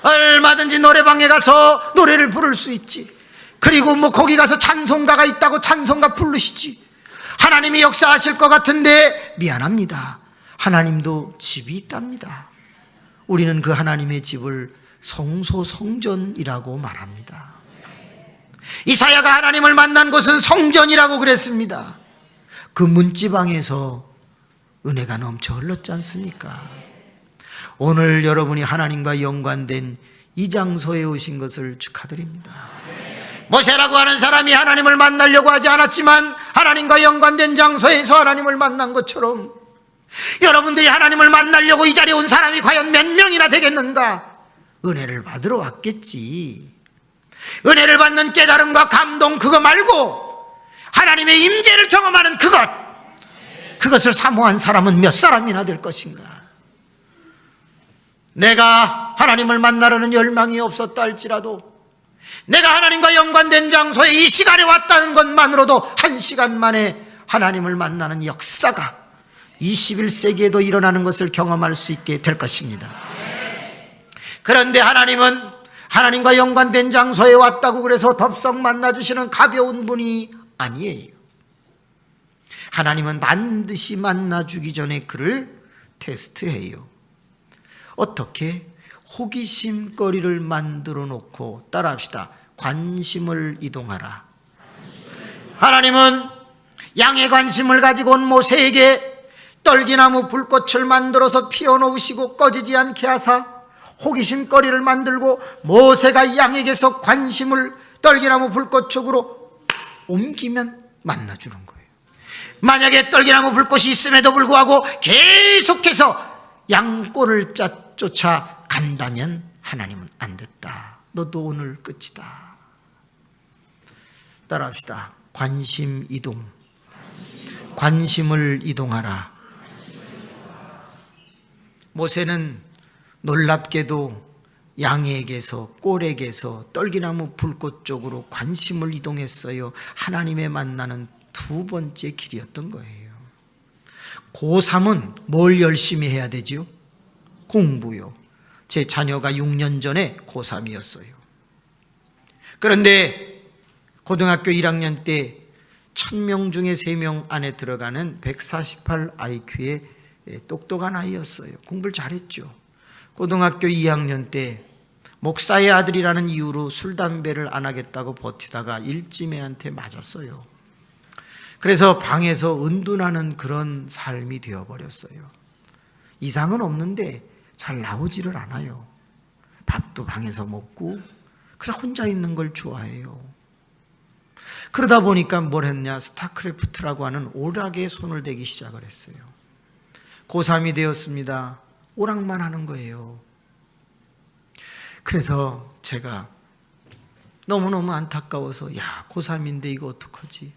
S2: 얼마든지 노래방에 가서 노래를 부를 수 있지. 그리고 뭐 거기 가서 찬송가가 있다고 찬송가 부르시지. 하나님이 역사하실 것 같은데 미안합니다. 하나님도 집이 있답니다. 우리는 그 하나님의 집을 성소성전이라고 말합니다. 이사야가 하나님을 만난 곳은 성전이라고 그랬습니다. 그 문지방에서 은혜가 넘쳐 흘렀지 않습니까? 오늘 여러분이 하나님과 연관된 이 장소에 오신 것을 축하드립니다. 모세라고 하는 사람이 하나님을 만나려고 하지 않았지만 하나님과 연관된 장소에서 하나님을 만난 것처럼 여러분들이 하나님을 만나려고 이 자리에 온 사람이 과연 몇 명이나 되겠는가? 은혜를 받으러 왔겠지. 은혜를 받는 깨달음과 감동 그거 말고 하나님의 임재를 경험하는 그것을 사모한 사람은 몇 사람이나 될 것인가? 내가 하나님을 만나려는 열망이 없었다 할지라도 내가 하나님과 연관된 장소에 이 시간에 왔다는 것만으로도 1시간 만에 하나님을 만나는 역사가 21세기에도 일어나는 것을 경험할 수 있게 될 것입니다. 그런데 하나님은 하나님과 연관된 장소에 왔다고 그래서 덥석 만나주시는 가벼운 분이 아니에요. 하나님은 반드시 만나주기 전에 그를 테스트해요. 어떻게? 호기심거리를 만들어 놓고, 따라합시다. 관심을 이동하라. 하나님은 양의 관심을 가지고 온 모세에게 떨기나무 불꽃을 만들어서 피워놓으시고 꺼지지 않게 하사 호기심거리를 만들고 모세가 양에게서 관심을 떨기나무 불꽃 쪽으로 옮기면 만나주는 거예요. 만약에 떨기나무 불꽃이 있음에도 불구하고 계속해서 양꼴을 쫓아 간다면 하나님은 안 됐다. 너도 오늘 끝이다. 따라합시다. 관심 이동. 관심을 이동하라. 모세는 놀랍게도 양에게서 꼴에게서 떨기나무 불꽃 쪽으로 관심을 이동했어요. 하나님의 만나는 두 번째 길이었던 거예요. 고3은 뭘 열심히 해야 되지요? 공부요. 제 자녀가 6년 전에 고3이었어요. 그런데 고등학교 1학년 때 1000명 중에 3명 안에 들어가는 148 IQ의 똑똑한 아이였어요. 공부를 잘했죠. 고등학교 2학년 때 목사의 아들이라는 이유로 술, 담배를 안 하겠다고 버티다가 일지매한테 맞았어요. 그래서 방에서 은둔하는 그런 삶이 되어버렸어요. 이상은 없는데 잘 나오지를 않아요. 밥도 방에서 먹고 그냥 혼자 있는 걸 좋아해요. 그러다 보니까 뭘 했냐, 스타크래프트라고 하는 오락에 손을 대기 시작을 했어요. 고3이 되었습니다. 오락만 하는 거예요. 그래서 제가 너무너무 안타까워서, 야, 고3인데 이거 어떡하지?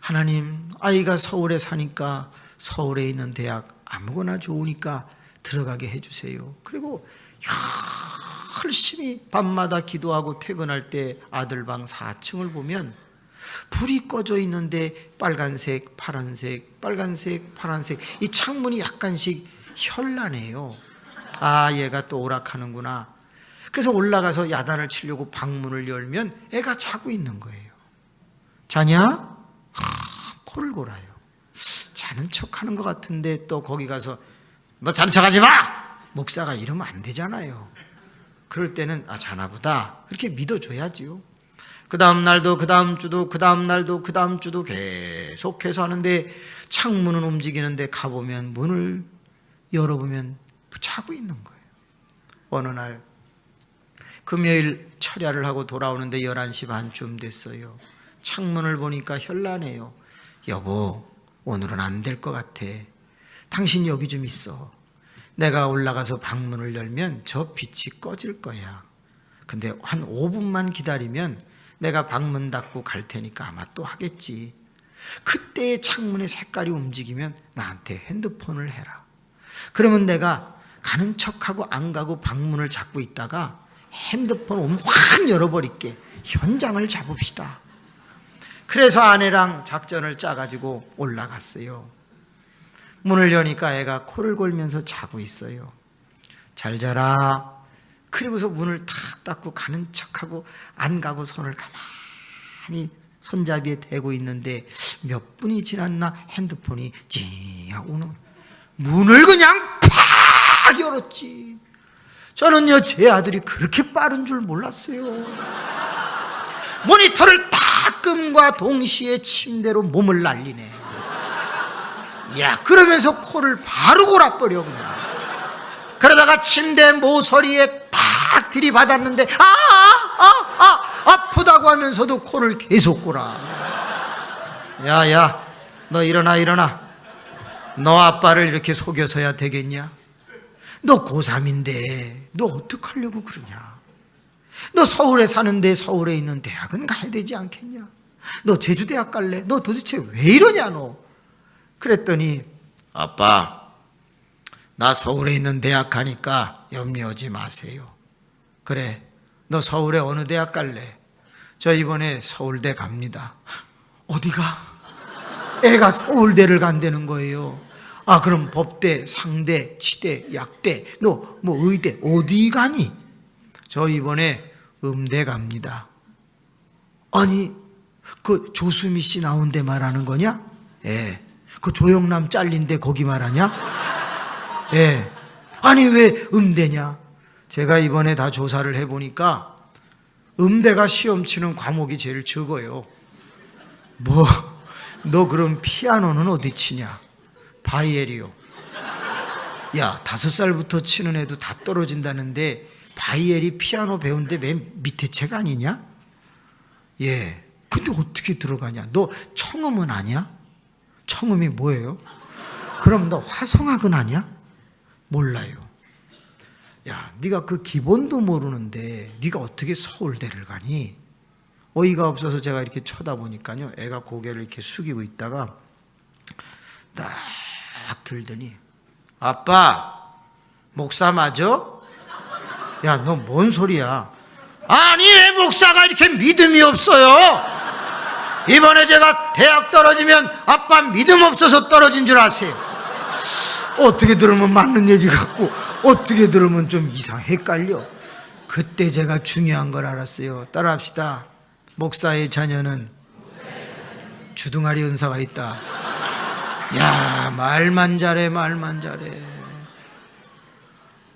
S2: 하나님, 아이가 서울에 사니까 서울에 있는 대학 아무거나 좋으니까 들어가게 해주세요. 그리고 열심히 밤마다 기도하고 퇴근할 때 아들 방 4층을 보면 불이 꺼져 있는데 빨간색, 파란색, 빨간색, 파란색, 이 창문이 약간씩 현란해요. 아, 얘가 또 오락하는구나. 그래서 올라가서 야단을 치려고 방문을 열면 애가 자고 있는 거예요. 자냐? 코를 골아요. 자는 척하는 것 같은데 또 거기 가서 너 자는 척하지 마! 목사가 이러면 안 되잖아요. 그럴 때는 아, 자나보다 그렇게 믿어줘야지요. 그 다음 날도, 그 다음 주도, 그 다음 날도, 그 다음 주도 계속해서 하는데 창문은 움직이는데 가보면 문을 열어보면 자고 있는 거예요. 어느 날 금요일 철야를 하고 돌아오는데 11시 반쯤 됐어요. 창문을 보니까 현란해요. 여보, 오늘은 안 될 것 같아. 당신 여기 좀 있어. 내가 올라가서 방문을 열면 저 빛이 꺼질 거야. 근데 한 5분만 기다리면 내가 방문 닫고 갈 테니까 아마 또 하겠지. 그때 창문의 색깔이 움직이면 나한테 핸드폰을 해라. 그러면 내가 가는 척하고 안 가고 방문을 잡고 있다가 핸드폰 확 열어버릴게. 현장을 잡읍시다. 그래서 아내랑 작전을 짜가지고 올라갔어요. 문을 여니까 애가 코를 골면서 자고 있어요. 잘 자라. 그리고서 문을 탁 닫고 가는 척하고 안 가고 손을 가만히 손잡이에 대고 있는데 몇 분이 지났나 핸드폰이 징 하고 오는, 문을 그냥 팍 열었지. 저는요, 제 아들이 그렇게 빠른 줄 몰랐어요. 모니터를 탁 끔과 동시에 침대로 몸을 날리네. 야, 그러면서 코를 바로 골아버려 그냥. 그러다가 침대 모서리에 탁 들이받았는데 아프다고 하면서도 코를 계속 골아. 야야, 너 일어나. 너 아빠를 이렇게 속여서야 되겠냐? 너 고3인데 너 어떡하려고 그러냐? 너 서울에 사는데 서울에 있는 대학은 가야 되지 않겠냐? 너 제주대학 갈래? 너 도대체 왜 이러냐 너? 그랬더니 아빠, 나 서울에 있는 대학 가니까 염려하지 마세요. 그래, 너 서울에 어느 대학 갈래? 저 이번에 서울대 갑니다. 어디가? 애가 서울대를 간다는 거예요. 아, 그럼 법대, 상대, 치대, 약대, 너 뭐 의대 어디 가니? 저 이번에 음대 갑니다. 아니, 그 조수미 씨 나온 데 말하는 거냐? 예. 그 조영남 잘린 데 거기 말하냐? 예. 아니, 왜 음대냐? 제가 이번에 다 조사를 해보니까 음대가 시험 치는 과목이 제일 적어요. 뭐, 너 그럼 피아노는 어디 치냐? 바이엘이요. 야, 5살부터 치는 애도 다 떨어진다는데 바이엘이 피아노 배운데 맨 밑에 책 아니냐? 예. 근데 어떻게 들어가냐? 너 청음은 아냐? 청음이 뭐예요? 그럼 너 화성학은 아냐? 몰라요. 야, 네가 그 기본도 모르는데 네가 어떻게 서울대를 가니? 어이가 없어서 제가 이렇게 쳐다보니까요, 애가 고개를 이렇게 숙이고 있다가 딱 들더니, 아빠, 목사 맞아? 야, 너 뭔 소리야? 아니, 왜 목사가 이렇게 믿음이 없어요? 이번에 제가 대학 떨어지면 아빠 믿음 없어서 떨어진 줄 아세요? 어떻게 들으면 맞는 얘기 같고 어떻게 들으면 좀 헷갈려. 그때 제가 중요한 걸 알았어요. 따라합시다. 목사의 자녀는 주둥아리 은사가 있다. 야, 말만 잘해.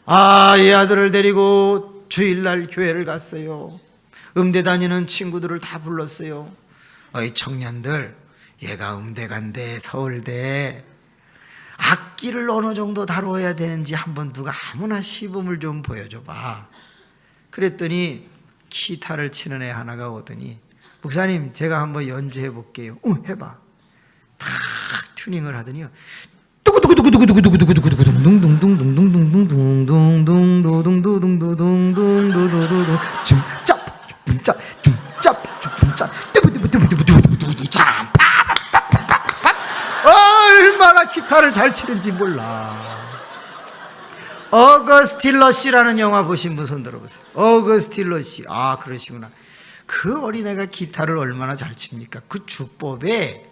S2: 아, 이 아들을 데리고 주일날 교회를 갔어요. 음대 다니는 친구들을 다 불렀어요. 어이 청년들, 얘가 음대 간대, 서울대. 악기를 어느 정도 다뤄야 되는지 한번 누가 아무나 시범을 좀 보여줘봐. 그랬더니 기타를 치는 애 하나가 오더니, 목사님, 제가 한번 연주해 볼게요. 해봐. 탁 튜닝을 하더니요, 얼마나 기타를 잘 치는지 몰라. 어거스틴 러시라는 영화 보신 분 손 들어보세요. 어거스틴 러시. 아, 그러시구나. 그 어린애가 기타를 얼마나 잘 칩니까? 그 주법에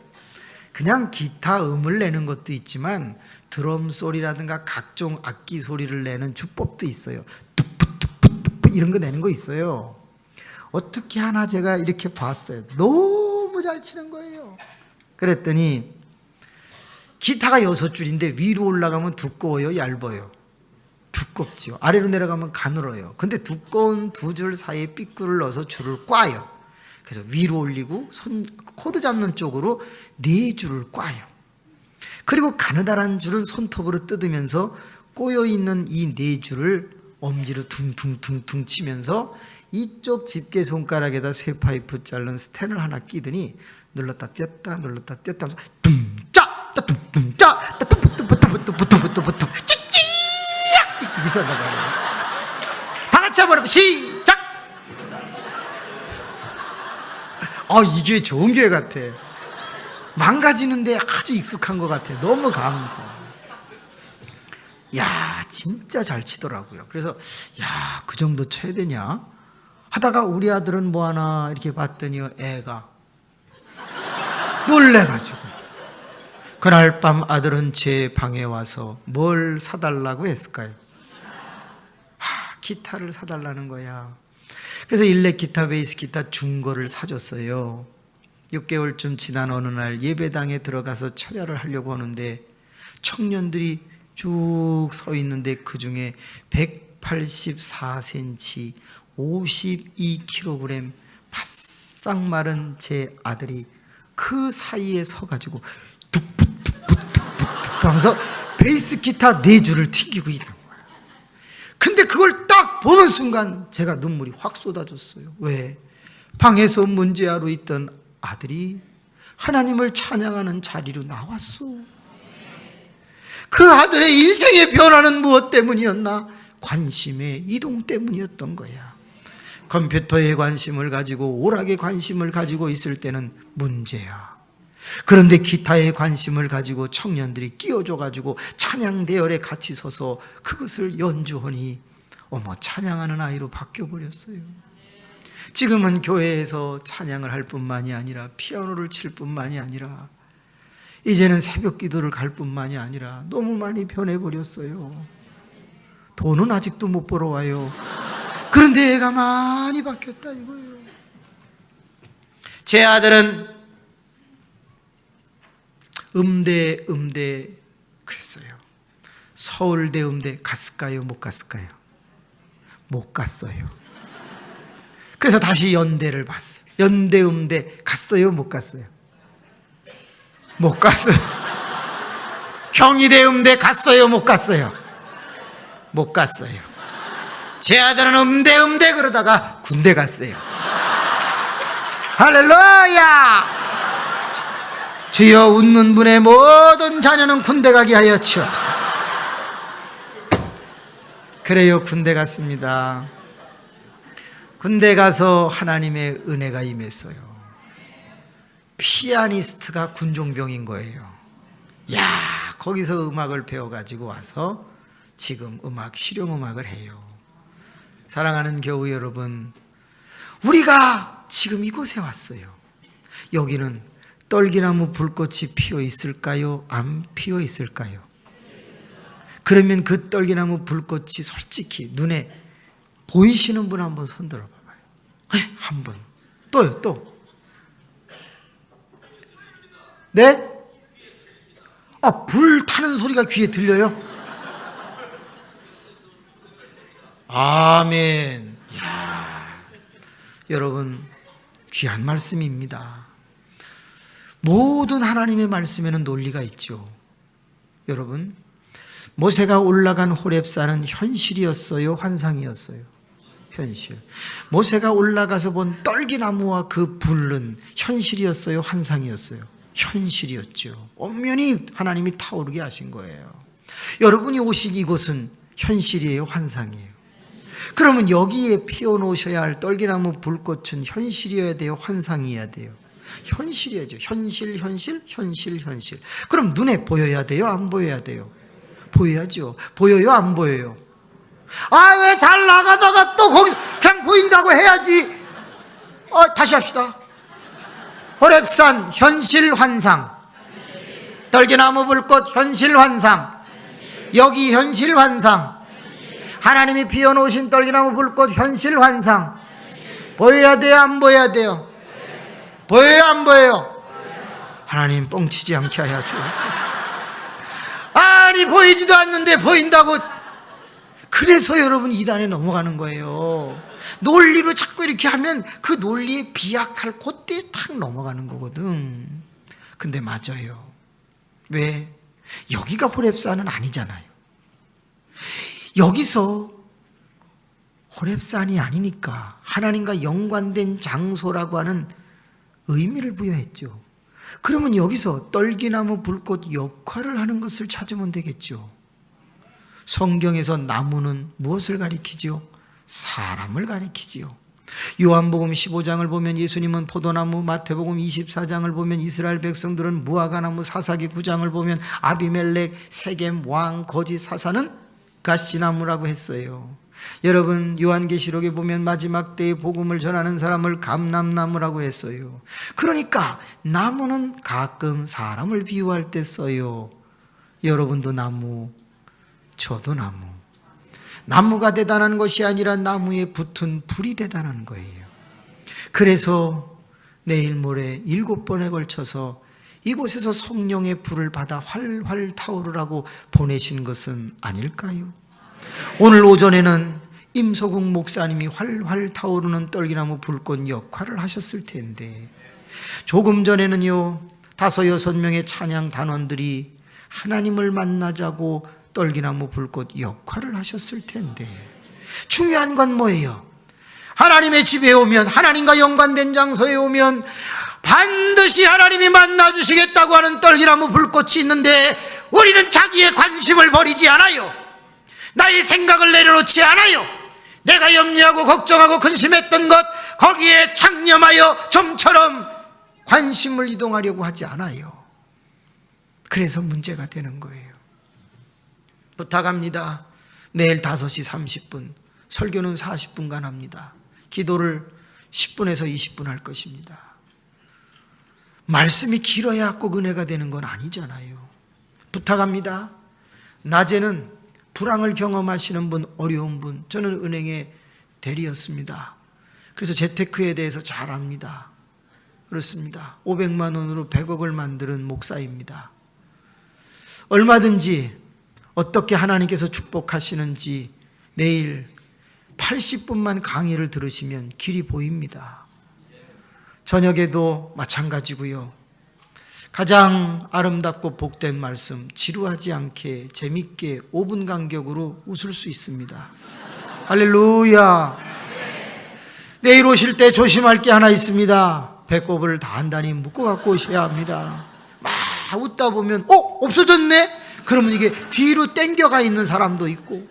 S2: 그냥 기타 음을 내는 것도 있지만 드럼 소리라든가 각종 악기 소리를 내는 주법도 있어요. 뚝뚝뚝뚝뚝 이런 거 내는 거 있어요. 어떻게 하나 제가 이렇게 봤어요. 너무 잘 치는 거예요. 그랬더니 기타가 6줄인데 위로 올라가면 두꺼워요, 얇아요? 두껍지요. 아래로 내려가면 가늘어요. 근데 두꺼운 2줄 사이에 삐꾸를 넣어서 줄을 꽈요. 그래서 위로 올리고 코드 잡는 쪽으로 4줄을 꽈요. 그리고 가느다란 줄은 손톱으로 뜯으면서 꼬여있는 이 4줄을 엄지로 둥둥둥둥 치면서 이쪽 집게 손가락에다 쇠파이프 자른 스텐을 하나 끼더니 눌렀다 뗐다 눌렀다 뗐다 하면서 둥짜 둥짜 뚜뚜뚜뚜뚜뚜뚜뚜뚜뚜 찌찌 이렇게 한다고요. 다 같이 한번 시작. 이게 좋은 교회 같아. 망가지는데 아주 익숙한 것 같아. 너무 감사. 야, 진짜 잘 치더라고요. 그래서 야, 그 정도 쳐야 되냐 하다가 우리 아들은 뭐 하나 이렇게 봤더니 애가 놀래가지고 그날 밤 아들은 제 방에 와서 뭘 사달라고 했을까요? 기타를 사달라는 거야. 그래서 일렉 기타, 베이스 기타 중고를 사줬어요. 6개월쯤 지난 어느 날 예배당에 들어가서 철야를 하려고 하는데 청년들이 쭉 서 있는데 그 중에 184cm, 52kg 바싹 마른 제 아들이 그 사이에 서가지고 뚝뚝뚝뚝뚝뚝 하면서 베이스 기타 4줄을 튕기고 있는 거야. 근데 그걸 딱 보는 순간 제가 눈물이 확 쏟아졌어요. 왜? 방에서 문제아로 있던 아들이 하나님을 찬양하는 자리로 나왔어. 그 아들의 인생의 변화는 무엇 때문이었나? 관심의 이동 때문이었던 거야. 컴퓨터에 관심을 가지고 오락에 관심을 가지고 있을 때는 문제야. 그런데 기타에 관심을 가지고 청년들이 끼워줘가지고 찬양 대열에 같이 서서 그것을 연주하니 어머, 찬양하는 아이로 바뀌어버렸어요. 지금은 교회에서 찬양을 할 뿐만이 아니라 피아노를 칠 뿐만이 아니라 이제는 새벽 기도를 갈 뿐만이 아니라 너무 많이 변해버렸어요. 돈은 아직도 못 벌어와요. 그런데 애가 많이 바뀌었다 이거예요. 제 아들은 음대 그랬어요. 서울대 음대 갔을까요? 못 갔을까요? 못 갔어요. 그래서 다시 연대를 봤어요. 연대 음대 갔어요? 못 갔어요? 못 갔어요. 경희대 음대 갔어요? 못 갔어요? 못 갔어요. 제 아들은 음대 그러다가 군대 갔어요. 할렐루야! 주여, 웃는 분의 모든 자녀는 군대 가게 하여 주옵소서. 그래요, 군대 갔습니다. 군대 가서 하나님의 은혜가 임했어요. 피아니스트가 군종병인 거예요. 야, 거기서 음악을 배워가지고 와서 지금 실용음악을 해요. 사랑하는 교우 여러분, 우리가 지금 이곳에 왔어요. 여기는 떨기나무 불꽃이 피어 있을까요? 안 피어 있을까요? 그러면 그 떨기나무 불꽃이 솔직히 눈에 보이시는 분 한번 손 들어 봐봐요. 한 분. 또요, 또. 네? 불 타는 소리가 귀에 들려요? 아멘. 야, 여러분, 귀한 말씀입니다. 모든 하나님의 말씀에는 논리가 있죠. 여러분, 모세가 올라간 호렙산은 현실이었어요? 환상이었어요? 현실. 모세가 올라가서 본 떨기나무와 그 불은 현실이었어요? 환상이었어요? 현실이었죠. 엄연히 하나님이 타오르게 하신 거예요. 여러분이 오신 이곳은 현실이에요? 환상이에요? 그러면 여기에 피워놓으셔야 할 떨기나무 불꽃은 현실이어야 돼요? 환상이어야 돼요? 현실이야죠. 현실. 그럼 눈에 보여야 돼요? 안 보여야 돼요? 보여야죠. 보여요? 안 보여요? 왜 잘 나가다가 또 거기서 그냥 보인다고 해야지. 다시 합시다. 호렙산 현실 환상, 떨기나무 불꽃 현실 환상, 여기 현실 환상, 하나님이 피워놓으신 떨기나무 불꽃 현실 환상. 보여야 돼요? 안 보여야 돼요? 보여요? 안 보여요? 하나님 뻥치지 않게 하여 주옵소서. 아니, 보이지도 않는데 보인다고. 그래서 여러분 이단에 넘어가는 거예요. 논리로 자꾸 이렇게 하면 그 논리에 비약할 그때에 탁 넘어가는 거거든. 근데 맞아요. 왜? 여기가 호렙산은 아니잖아요. 여기서 호렙산이 아니니까 하나님과 연관된 장소라고 하는 의미를 부여했죠. 그러면 여기서 떨기나무 불꽃 역할을 하는 것을 찾으면 되겠죠. 성경에서 나무는 무엇을 가리키죠? 사람을 가리키지요. 요한복음 15장을 보면 예수님은 포도나무, 마태복음 24장을 보면 이스라엘 백성들은 무화과나무, 사사기 9장을 보면 아비멜렉, 세겜, 왕, 거지, 사사는 가시나무라고 했어요. 여러분, 요한계시록에 보면 마지막 때의 복음을 전하는 사람을 감람나무라고 했어요. 그러니까 나무는 가끔 사람을 비유할 때 써요. 여러분도 나무, 저도 나무. 나무가 대단한 것이 아니라 나무에 붙은 불이 대단한 거예요. 그래서 내일 모레 7번에 걸쳐서 이곳에서 성령의 불을 받아 활활 타오르라고 보내신 것은 아닐까요? 오늘 오전에는 임소국 목사님이 활활 타오르는 떨기나무 불꽃 역할을 하셨을 텐데, 조금 전에는요 5-6명의 찬양 단원들이 하나님을 만나자고 떨기나무 불꽃 역할을 하셨을 텐데, 중요한 건 뭐예요? 하나님의 집에 오면, 하나님과 연관된 장소에 오면 반드시 하나님이 만나주시겠다고 하는 떨기나무 불꽃이 있는데, 우리는 자기의 관심을 버리지 않아요. 나의 생각을 내려놓지 않아요. 내가 염려하고 걱정하고 근심했던 것, 거기에 창념하여 좀처럼 관심을 이동하려고 하지 않아요. 그래서 문제가 되는 거예요. 부탁합니다. 내일 5시 30분, 설교는 40분간 합니다. 기도를 10분에서 20분 할 것입니다. 말씀이 길어야 꼭 은혜가 되는 건 아니잖아요. 부탁합니다. 낮에는 불황을 경험하시는 분, 어려운 분, 저는 은행의 대리였습니다. 그래서 재테크에 대해서 잘 압니다. 그렇습니다. 500만 원으로 100억을 만드는 목사입니다. 얼마든지 어떻게 하나님께서 축복하시는지 내일 80분만 강의를 들으시면 길이 보입니다. 저녁에도 마찬가지고요. 가장 아름답고 복된 말씀, 지루하지 않게 재밌게 5분 간격으로 웃을 수 있습니다. 할렐루야. 내일 오실 때 조심할 게 하나 있습니다. 배꼽을 단단히 묶어 갖고 오셔야 합니다. 막 웃다 보면 없어졌네? 그러면 이게 뒤로 땡겨가 있는 사람도 있고,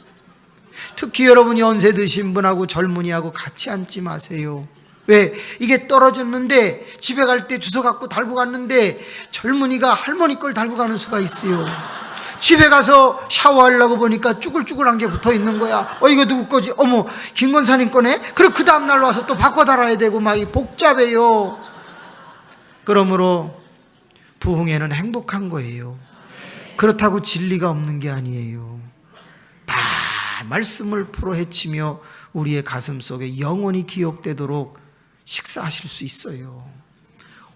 S2: 특히 여러분이 연세 드신 분하고 젊은이하고 같이 앉지 마세요. 왜? 이게 떨어졌는데 집에 갈 때 주워 갖고 달고 갔는데 젊은이가 할머니 걸 달고 가는 수가 있어요. 집에 가서 샤워하려고 보니까 쭈글쭈글한 게 붙어 있는 거야. 이거 누구 거지? 어머, 김건사님 거네? 그리고 그 다음날 와서 또 바꿔 달아야 되고 막 복잡해요. 그러므로 부흥회는 행복한 거예요. 그렇다고 진리가 없는 게 아니에요. 다 말씀을 풀어 헤치며 우리의 가슴 속에 영원히 기억되도록 식사하실 수 있어요.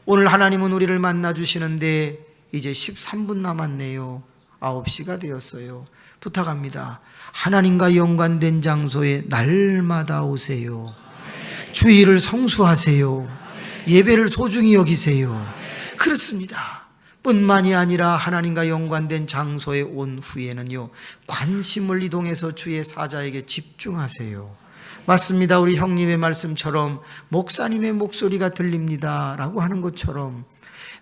S2: 오늘 하나님은 우리를 만나 주시는데 이제 13분 남았네요. 9시가 되었어요. 부탁합니다. 하나님과 연관된 장소에 날마다 오세요. 주일을 성수하세요. 예배를 소중히 여기세요. 그렇습니다. 뿐만이 아니라 하나님과 연관된 장소에 온 후에는요, 관심을 이동해서 주의 사자에게 집중하세요. 맞습니다. 우리 형님의 말씀처럼 목사님의 목소리가 들립니다 라고 하는 것처럼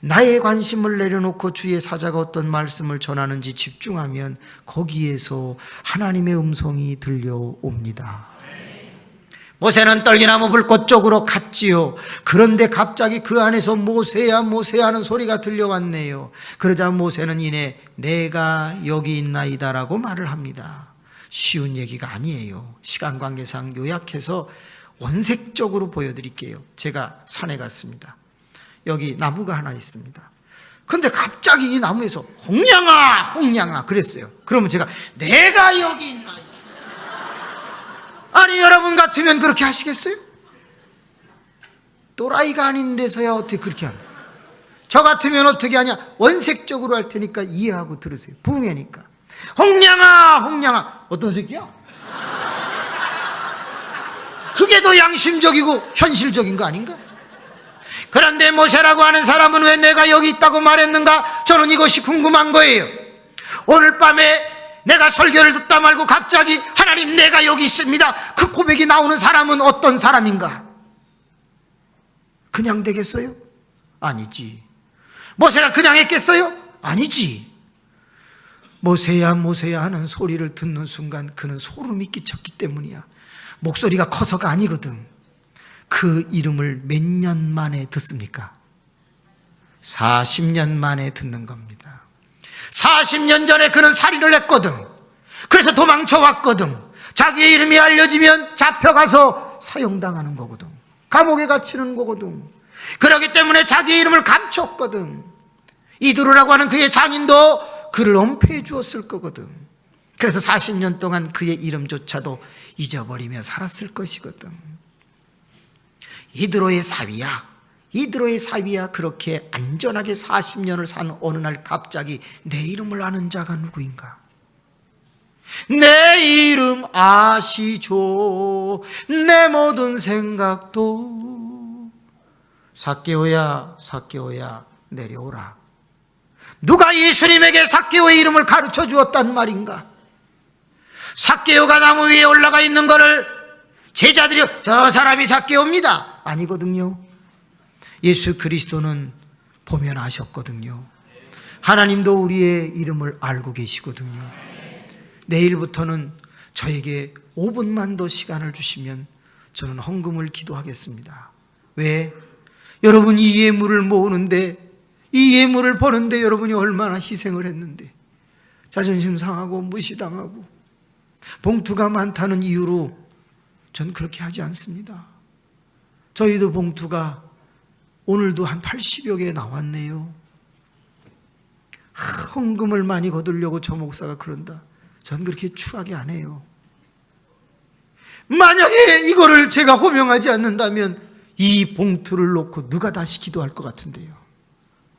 S2: 나의 관심을 내려놓고 주의 사자가 어떤 말씀을 전하는지 집중하면 거기에서 하나님의 음성이 들려옵니다. 모세는 떨기나무 불꽃 쪽으로 갔지요. 그런데 갑자기 그 안에서 모세야 모세야 하는 소리가 들려왔네요. 그러자 모세는 이내 내가 여기 있나이다 라고 말을 합니다. 쉬운 얘기가 아니에요. 시간 관계상 요약해서 원색적으로 보여드릴게요. 제가 산에 갔습니다. 여기 나무가 하나 있습니다. 근데 갑자기 이 나무에서 홍량아 홍량아 그랬어요. 그러면 제가 내가 여기 있나? 아니 여러분 같으면 그렇게 하시겠어요? 또라이가 아닌 데서야 어떻게 그렇게 합니까? 저 같으면 어떻게 하냐? 원색적으로 할 테니까 이해하고 들으세요. 부흥회니까 홍량아 홍량아 어떤 새끼야? 그게 더 양심적이고 현실적인 거 아닌가? 그런데 모세라고 하는 사람은 왜 내가 여기 있다고 말했는가? 저는 이것이 궁금한 거예요. 오늘 밤에 내가 설교를 듣다 말고 갑자기 하나님 내가 여기 있습니다 그 고백이 나오는 사람은 어떤 사람인가? 그냥 되겠어요? 아니지. 모세가 그냥 했겠어요? 아니지. 모세야 모세야 하는 소리를 듣는 순간 그는 소름이 끼쳤기 때문이야. 목소리가 커서가 아니거든. 그 이름을 몇 년 만에 듣습니까? 40년 만에 듣는 겁니다. 40년 전에 그는 살인을 했거든. 그래서 도망쳐 왔거든. 자기의 이름이 알려지면 잡혀가서 사형당하는 거거든. 감옥에 갇히는 거거든. 그렇기 때문에 자기의 이름을 감췄거든. 이두루라고 하는 그의 장인도 그를 엄폐해 주었을 거거든. 그래서 40년 동안 그의 이름조차도 잊어버리며 살았을 것이거든. 이드로의 사위야 그렇게 안전하게 40년을 산 어느 날 갑자기 내 이름을 아는 자가 누구인가? 내 이름 아시죠? 내 모든 생각도 삭개오야 삭개오야 내려오라. 누가 예수님에게 삭개오의 이름을 가르쳐 주었단 말인가? 삭개오가 나무 위에 올라가 있는 것을 제자들이 저 사람이 삭개오입니다 아니거든요. 예수 그리스도는 보면 아셨거든요. 하나님도 우리의 이름을 알고 계시거든요. 내일부터는 저에게 5분만 더 시간을 주시면 저는 헌금을 기도하겠습니다. 왜? 여러분 이 예물을 모으는데, 이 예물을 버는데 여러분이 얼마나 희생을 했는데, 자존심 상하고 무시당하고 봉투가 많다는 이유로 전 그렇게 하지 않습니다. 저희도 봉투가 오늘도 한 80여 개 나왔네요. 헌금을 많이 거두려고 저 목사가 그런다. 전 그렇게 추하게 안 해요. 만약에 이거를 제가 호명하지 않는다면 이 봉투를 놓고 누가 다시 기도할 것 같은데요.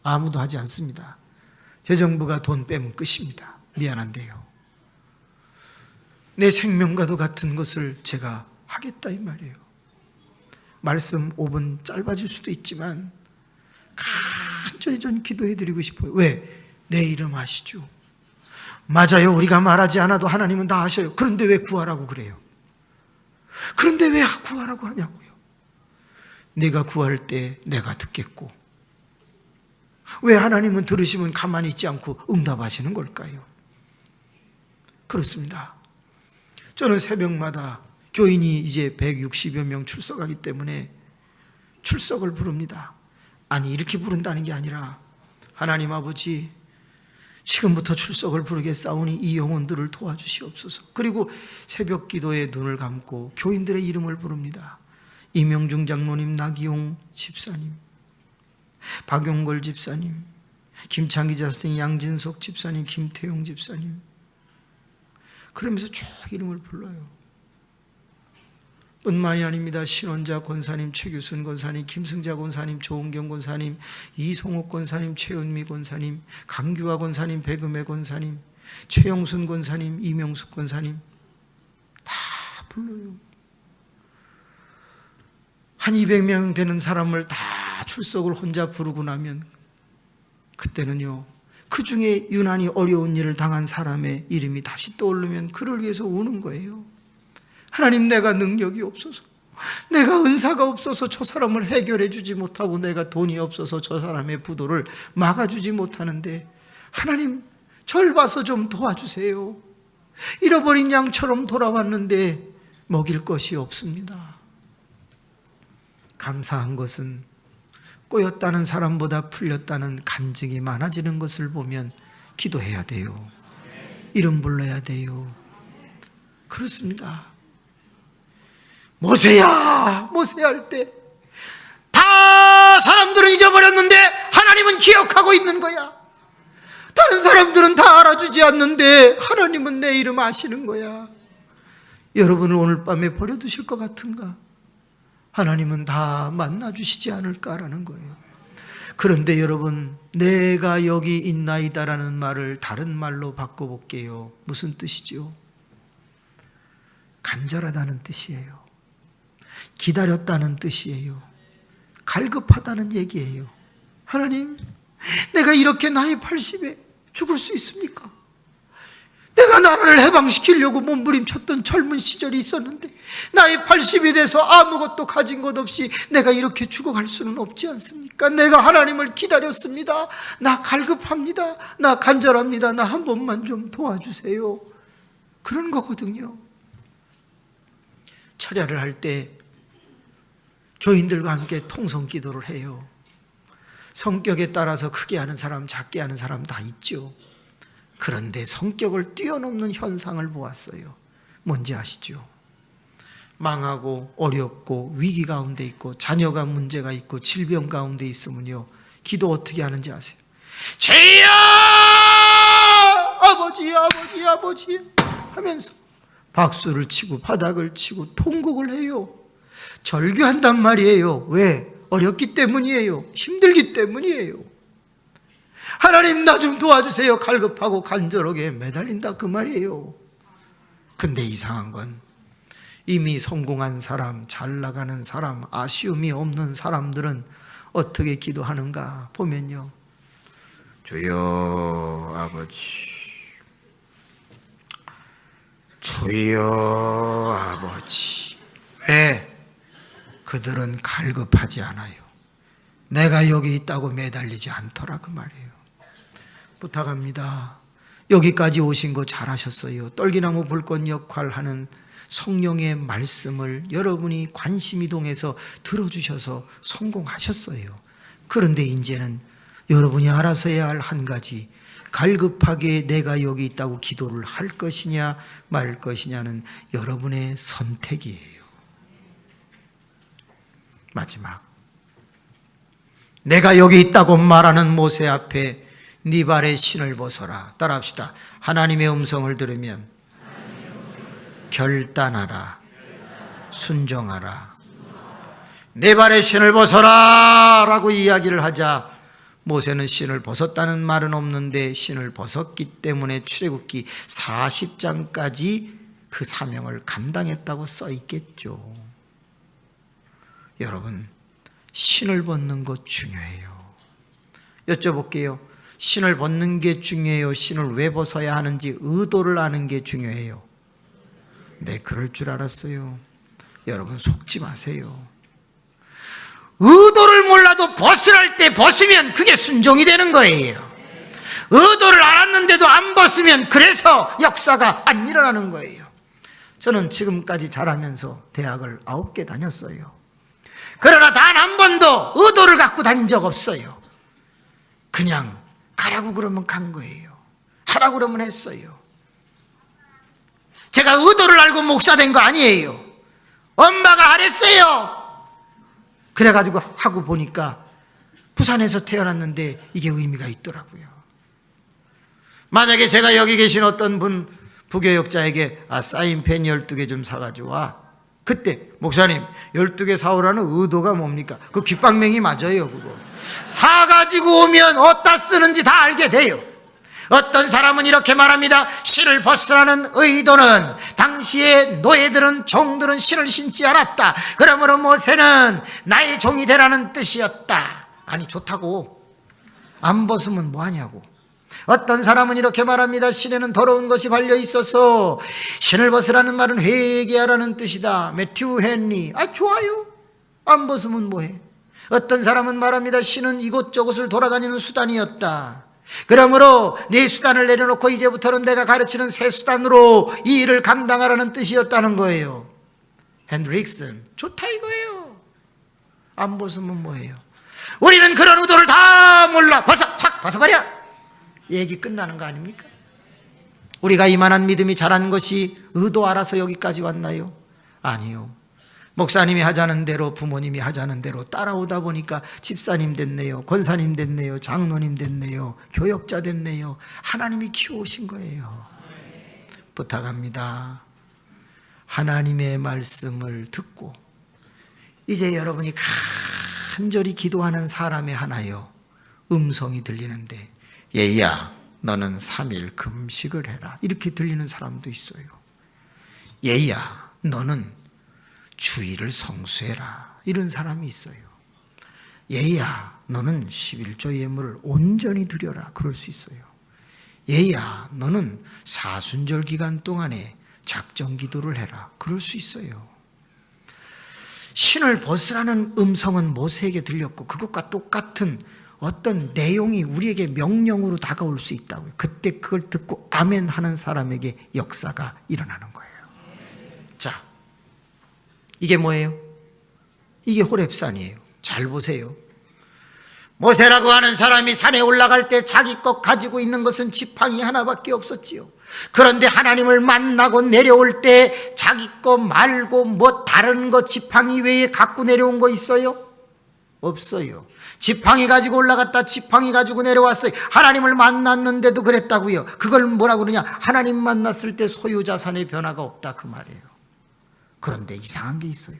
S2: 아무도 하지 않습니다. 제 정부가 돈 빼면 끝입니다. 미안한데요. 내 생명과도 같은 것을 제가 하겠다 이 말이에요. 말씀 5분 짧아질 수도 있지만 간절히 전 기도해드리고 싶어요. 왜? 내 이름 아시죠? 맞아요. 우리가 말하지 않아도 하나님은 다 아셔요. 그런데 왜 구하라고 그래요? 그런데 왜 구하라고 하냐고요? 내가 구할 때 내가 듣겠고, 왜 하나님은 들으시면 가만히 있지 않고 응답하시는 걸까요? 그렇습니다. 저는 새벽마다 교인이 이제 160여 명 출석하기 때문에 출석을 부릅니다. 아니, 이렇게 부른다는 게 아니라, 하나님 아버지, 지금부터 출석을 부르겠사오니 이 영혼들을 도와주시옵소서. 그리고 새벽 기도에 눈을 감고 교인들의 이름을 부릅니다. 이명중 장로님, 나기용 집사님, 박용걸 집사님, 김창기 집사님, 양진석 집사님, 김태용 집사님, 그러면서 쭉 이름을 불러요. 뿐만이 아닙니다. 신원자 권사님, 최규순 권사님, 김승자 권사님, 조은경 권사님, 이송옥 권사님, 최은미 권사님, 강규화 권사님, 백음애 권사님, 최영순 권사님, 이명숙 권사님, 다 불러요. 한 200명 되는 사람을 다 출석을 혼자 부르고 나면 그때는요, 그 중에 유난히 어려운 일을 당한 사람의 이름이 다시 떠오르면 그를 위해서 우는 거예요. 하나님, 내가 능력이 없어서, 내가 은사가 없어서 저 사람을 해결해 주지 못하고, 내가 돈이 없어서 저 사람의 부도를 막아주지 못하는데 하나님, 절 봐서 좀 도와주세요. 잃어버린 양처럼 돌아왔는데 먹일 것이 없습니다. 감사한 것은 꼬였다는 사람보다 풀렸다는 간증이 많아지는 것을 보면 기도해야 돼요. 이름 불러야 돼요. 그렇습니다. 모세야 할 때 다 사람들은 잊어버렸는데 하나님은 기억하고 있는 거야. 다른 사람들은 다 알아주지 않는데 하나님은 내 이름 아시는 거야. 여러분을 오늘 밤에 버려두실 것 같은가? 하나님은 다 만나주시지 않을까라는 거예요. 그런데 여러분, 내가 여기 있나이다라는 말을 다른 말로 바꿔볼게요. 무슨 뜻이죠? 간절하다는 뜻이에요. 기다렸다는 뜻이에요. 갈급하다는 얘기예요. 하나님, 내가 이렇게 나이 80에 죽을 수 있습니까? 내가 나라를 해방시키려고 몸부림쳤던 젊은 시절이 있었는데 나이 80이 돼서 아무것도 가진 것 없이 내가 이렇게 죽어갈 수는 없지 않습니까? 내가 하나님을 기다렸습니다. 나 갈급합니다. 나 간절합니다. 나 한 번만 좀 도와주세요. 그런 거거든요. 철야를 할 때 교인들과 함께 통성 기도를 해요. 성격에 따라서 크게 하는 사람, 작게 하는 사람 다 있죠. 그런데 성격을 뛰어넘는 현상을 보았어요. 뭔지 아시죠? 망하고 어렵고 위기 가운데 있고 자녀가 문제가 있고 질병 가운데 있으면요, 기도 어떻게 하는지 아세요? 주여! 아버지, 아버지, 아버지 하면서 박수를 치고 바닥을 치고 통곡을 해요. 절규한단 말이에요. 왜? 어렵기 때문이에요. 힘들기 때문이에요. 하나님, 나 좀 도와주세요. 갈급하고 간절하게 매달린다 그 말이에요. 근데 이상한 건 이미 성공한 사람, 잘 나가는 사람, 아쉬움이 없는 사람들은 어떻게 기도하는가 보면요, 주여 아버지, 주여 아버지. 왜? 그들은 갈급하지 않아요. 내가 여기 있다고 매달리지 않더라 그 말이에요. 부탁합니다. 여기까지 오신 거 잘하셨어요. 떨기나무 불꽃 역할하는 성령의 말씀을 여러분이 관심이동해서 들어주셔서 성공하셨어요. 그런데 이제는 여러분이 알아서 해야 할 한 가지, 갈급하게 내가 여기 있다고 기도를 할 것이냐 말 것이냐는 여러분의 선택이에요. 마지막, 내가 여기 있다고 말하는 모세 앞에 네 발에 신을 벗어라. 따라합시다. 하나님의 음성을 들으면 결단하라, 순종하라. 네 발에 신을 벗어라 라고 이야기를 하자 모세는 신을 벗었다는 말은 없는데 신을 벗었기 때문에 출애굽기 40장까지 그 사명을 감당했다고 써 있겠죠. 여러분, 신을 벗는 것 중요해요. 여쭤볼게요. 신을 벗는 게 중요해요? 신을 왜 벗어야 하는지 의도를 아는 게 중요해요? 네, 그럴 줄 알았어요. 여러분, 속지 마세요. 의도를 몰라도 벗으랄 때 벗으면 그게 순종이 되는 거예요. 의도를 알았는데도 안 벗으면 그래서 역사가 안 일어나는 거예요. 저는 지금까지 자라면서 대학을 9개 다녔어요. 그러나 단 한 번도 의도를 갖고 다닌 적 없어요. 그냥 가라고 그러면 간 거예요. 하라고 그러면 했어요. 제가 의도를 알고 목사 된 거 아니에요. 엄마가 하랬어요. 그래가지고 하고 보니까 부산에서 태어났는데 이게 의미가 있더라고요. 만약에 제가 여기 계신 어떤 분 부교역자에게 사인펜 12개 좀 사가지고 와. 그때 목사님 12개 사오라는 의도가 뭡니까? 그 귓방맹이 맞아요. 그거 사가지고 오면 어디다 쓰는지 다 알게 돼요. 어떤 사람은 이렇게 말합니다. 신을 벗으라는 의도는 당시의 노예들은, 종들은 신을 신지 않았다. 그러므로 모세는 나의 종이 되라는 뜻이었다. 아니, 좋다고. 안 벗으면 뭐하냐고. 어떤 사람은 이렇게 말합니다. 신에는 더러운 것이 발려 있어서 신을 벗으라는 말은 회개하라는 뜻이다. 매튜 헨리. 좋아요. 안 벗으면 뭐해. 어떤 사람은 말합니다. 신은 이곳저곳을 돌아다니는 수단이었다. 그러므로 네 수단을 내려놓고 이제부터는 내가 가르치는 새 수단으로 이 일을 감당하라는 뜻이었다는 거예요. 핸드릭슨. 좋다 이거예요. 안 벗으면 뭐해요. 우리는 그런 의도를 다 몰라. 확 벗어버려. 얘기 끝나는 거 아닙니까? 우리가 이만한 믿음이 자란 것이 의도 알아서 여기까지 왔나요? 아니요. 목사님이 하자는 대로, 부모님이 하자는 대로 따라오다 보니까 집사님 됐네요, 권사님 됐네요, 장로님 됐네요, 교역자 됐네요. 하나님이 키워오신 거예요. 부탁합니다. 하나님의 말씀을 듣고 이제 여러분이 간절히 기도하는 사람의 하나요 음성이 들리는데, 얘야 너는 3일 금식을 해라, 이렇게 들리는 사람도 있어요. 얘야 너는 주일을 성수해라, 이런 사람이 있어요. 얘야 너는 11조 예물을 온전히 드려라, 그럴 수 있어요. 얘야 너는 사순절 기간 동안에 작정 기도를 해라, 그럴 수 있어요. 신을 벗으라는 음성은 모세에게 들렸고 그것과 똑같은 어떤 내용이 우리에게 명령으로 다가올 수 있다고요. 그때 그걸 듣고 아멘 하는 사람에게 역사가 일어나는 거예요. 자, 이게 뭐예요? 이게 호렙산이에요. 잘 보세요. 모세라고 하는 사람이 산에 올라갈 때 자기 것 가지고 있는 것은 지팡이 하나밖에 없었지요. 그런데 하나님을 만나고 내려올 때 자기 것 말고 뭐 다른 거 지팡이 외에 갖고 내려온 거 있어요? 없어요. 지팡이 가지고 올라갔다 지팡이 가지고 내려왔어요. 하나님을 만났는데도 그랬다고요. 그걸 뭐라 그러냐? 하나님 만났을 때 소유자산의 변화가 없다, 그 말이에요. 그런데 이상한 게 있어요.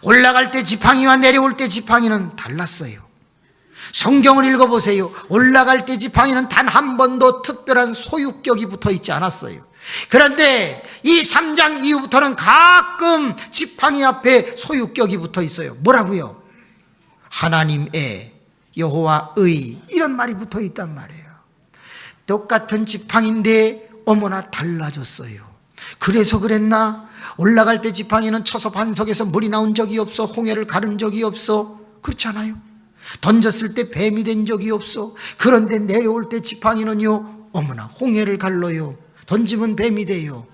S2: 올라갈 때 지팡이와 내려올 때 지팡이는 달랐어요. 성경을 읽어보세요. 올라갈 때 지팡이는 단 한 번도 특별한 소유격이 붙어 있지 않았어요. 그런데 이 3장 이후부터는 가끔 지팡이 앞에 소유격이 붙어 있어요. 뭐라고요? 하나님의, 여호와의, 이런 말이 붙어 있단 말이에요. 똑같은 지팡이인데 어머나 달라졌어요. 그래서 그랬나? 올라갈 때 지팡이는 쳐서 반석에서 물이 나온 적이 없어. 홍해를 가른 적이 없어. 그렇잖아요. 던졌을 때 뱀이 된 적이 없어. 그런데 내려올 때 지팡이는요, 어머나 홍해를 갈러요. 던지면 뱀이 돼요.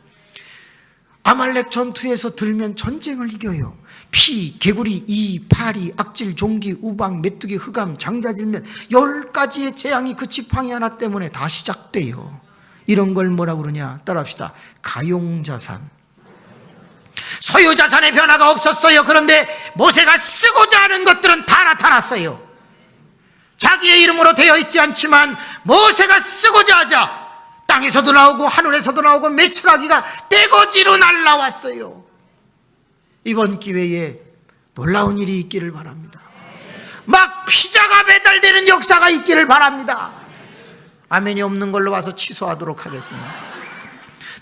S2: 아말렉 전투에서 들면 전쟁을 이겨요. 피, 개구리, 이, 파리, 악질, 종기, 우박, 메뚜기, 흑암, 장자질면 10가지의 재앙이 그 지팡이 하나 때문에 다 시작돼요. 이런 걸 뭐라고 그러냐? 따라합시다. 가용자산. 소유자산의 변화가 없었어요. 그런데 모세가 쓰고자 하는 것들은 다 나타났어요. 자기의 이름으로 되어 있지 않지만 모세가 쓰고자 하자 땅에서도 나오고 하늘에서도 나오고 메추라기가 떼거지로 날라왔어요. 이번 기회에 놀라운 일이 있기를 바랍니다. 막 피자가 배달되는 역사가 있기를 바랍니다. 아멘이 없는 걸로 와서 취소하도록 하겠습니다.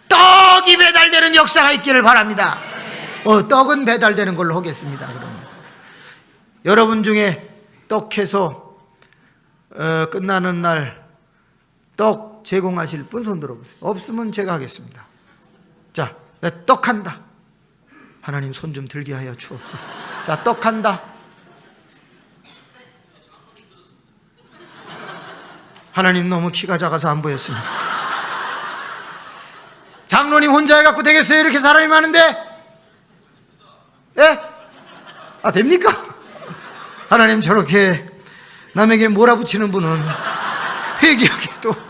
S2: 떡이 배달되는 역사가 있기를 바랍니다. 떡은 배달되는 걸로 하겠습니다. 그러면 여러분 중에 떡해서 끝나는 날 떡 제공하실 분 손 들어보세요. 없으면 제가 하겠습니다. 자, 나 떡한다. 하나님 손 좀 들게 하여 주옵소서. 자, 떡한다. 하나님 너무 키가 작아서 안 보였습니다. 장로님 혼자 해갖고 되겠어요? 이렇게 사람이 많은데? 예? 아, 됩니까? 하나님 저렇게 남에게 몰아붙이는 분은 회개하게도.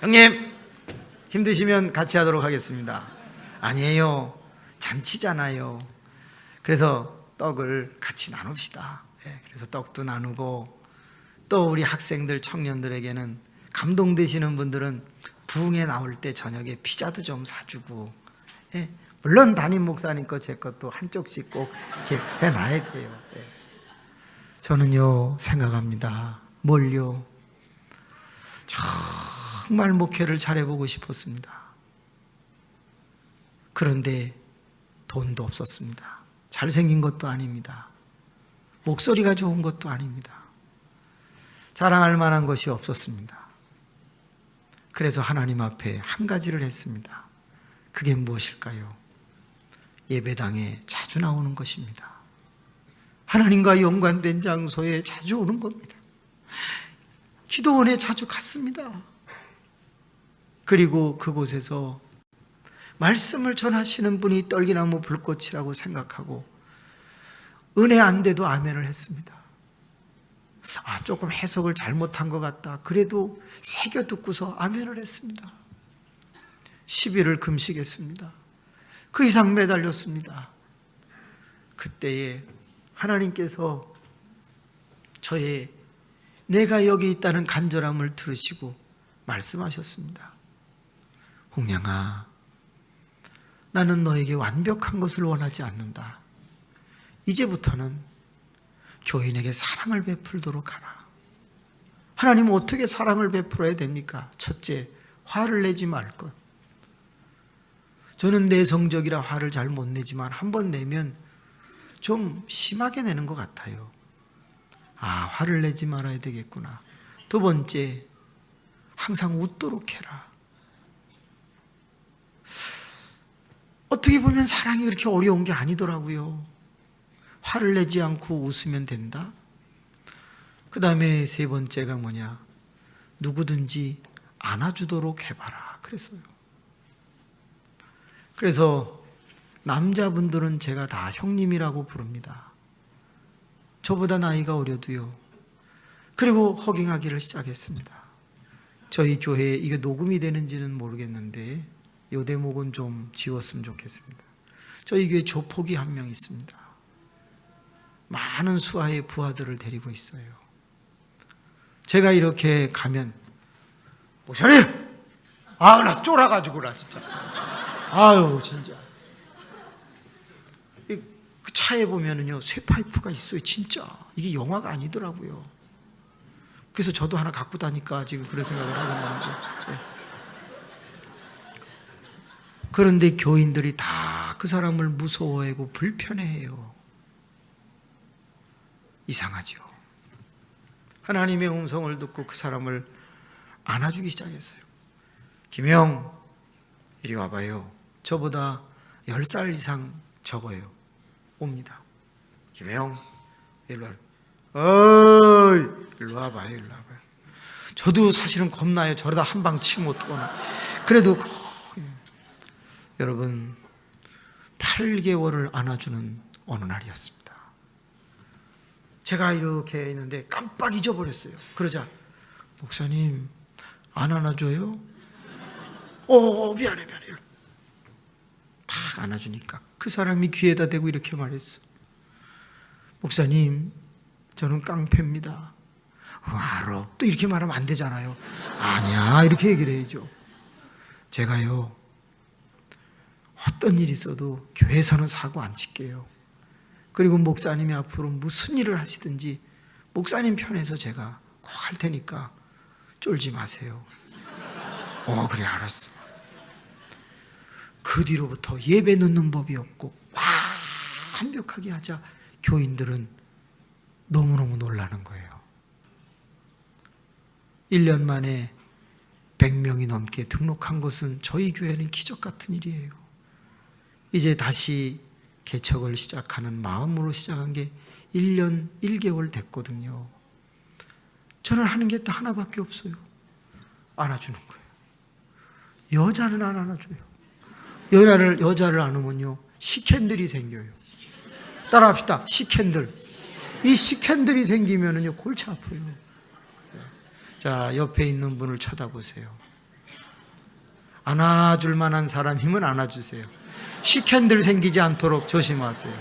S2: 형님 힘드시면 같이 하도록 하겠습니다. 아니에요, 잔치잖아요. 그래서 떡을 같이 나눕시다. 예, 그래서 떡도 나누고 또 우리 학생들 청년들에게는 감동되시는 분들은 부흥회 나올 때 저녁에 피자도 좀 사주고, 예, 물론 담임 목사님 거 제 것도 한쪽씩 꼭 이렇게 해놔야 돼요. 예. 저는요 생각합니다. 뭘요? 정말 목회를 잘해보고 싶었습니다. 그런데 돈도 없었습니다. 잘생긴 것도 아닙니다. 목소리가 좋은 것도 아닙니다. 자랑할 만한 것이 없었습니다. 그래서 하나님 앞에 한 가지를 했습니다. 그게 무엇일까요? 예배당에 자주 나오는 것입니다. 하나님과 연관된 장소에 자주 오는 겁니다. 기도원에 자주 갔습니다. 그리고 그곳에서 말씀을 전하시는 분이 떨기나무 불꽃이라고 생각하고 은혜 안 돼도 아멘을 했습니다. 조금 해석을 잘못한 것 같다. 그래도 새겨 듣고서 아멘을 했습니다. 10일을 금식했습니다. 그 이상 매달렸습니다. 그때에 하나님께서 저의 내가 여기 있다는 간절함을 들으시고 말씀하셨습니다. 홍량아, 나는 너에게 완벽한 것을 원하지 않는다. 이제부터는 교인에게 사랑을 베풀도록 하라. 하나님은 어떻게 사랑을 베풀어야 됩니까? 첫째, 화를 내지 말 것. 저는 내성적이라 화를 잘 못 내지만 한번 내면 좀 심하게 내는 것 같아요. 화를 내지 말아야 되겠구나. 두 번째, 항상 웃도록 해라. 어떻게 보면 사랑이 그렇게 어려운 게 아니더라고요. 화를 내지 않고 웃으면 된다. 그 다음에 세 번째가 뭐냐? 누구든지 안아주도록 해봐라. 그랬어요. 그래서 남자분들은 제가 다 형님이라고 부릅니다. 저보다 나이가 어려도요. 그리고 허깅하기를 시작했습니다. 저희 교회에 이게 녹음이 되는지는 모르겠는데 이 대목은 좀 지웠으면 좋겠습니다. 저희 교회 조폭이 한 명 있습니다. 많은 수하의 부하들을 데리고 있어요. 제가 이렇게 가면 목사님! 나 쫄아가지고 나 진짜. 진짜. 그 차에 보면은요 쇠파이프가 있어요. 진짜 이게 영화가 아니더라고요. 그래서 저도 하나 갖고 다니까 지금 그런 생각을 하고 있는데. 네. 그런데 교인들이 다 그 사람을 무서워하고 불편해해요. 이상하죠. 하나님의 음성을 듣고 그 사람을 안아주기 시작했어요. 김영, 이리 와봐요. 저보다 10살 이상 적어요. 옵니다. 김영, 일로 와. 일로 와봐요. 일로 와봐요. 저도 사실은 겁나요. 저러다 한 방 치면 어떡하나. 그래도 여러분 8개월을 안아주는 어느 날이었습니다. 제가 이렇게 있는데 깜빡 잊어버렸어요. 그러자 목사님 안 안아줘요? 미안해. 딱 안아주니까 그 사람이 귀에다 대고 이렇게 말했어. 목사님 저는 깡패입니다. 알아. 또 이렇게 말하면 안 되잖아요. 아니야 이렇게 얘기를 해야죠. 제가요 어떤 일이 있어도 교회에서는 사고 안 칠게요. 그리고 목사님이 앞으로 무슨 일을 하시든지 목사님 편에서 제가 꼭 할 테니까 쫄지 마세요. 그래 알았어. 그 뒤로부터 예배 넣는 법이 없고 완벽하게 하자 교인들은 너무너무 놀라는 거예요. 1년 만에 100명이 넘게 등록한 것은 저희 교회는 기적 같은 일이에요. 이제 다시 개척을 시작하는 마음으로 시작한 게 1년 1개월 됐거든요. 저는 하는 게 딱 하나밖에 없어요. 안아주는 거예요. 여자는 안 안아줘요. 여자를 안으면요 시캔들이 생겨요. 따라합시다. 시캔들. 이 시캔들이 생기면은요 골치 아파요. 자, 옆에 있는 분을 쳐다보세요. 안아줄 만한 사람이면 안아주세요. 시캔들 생기지 않도록 조심하세요.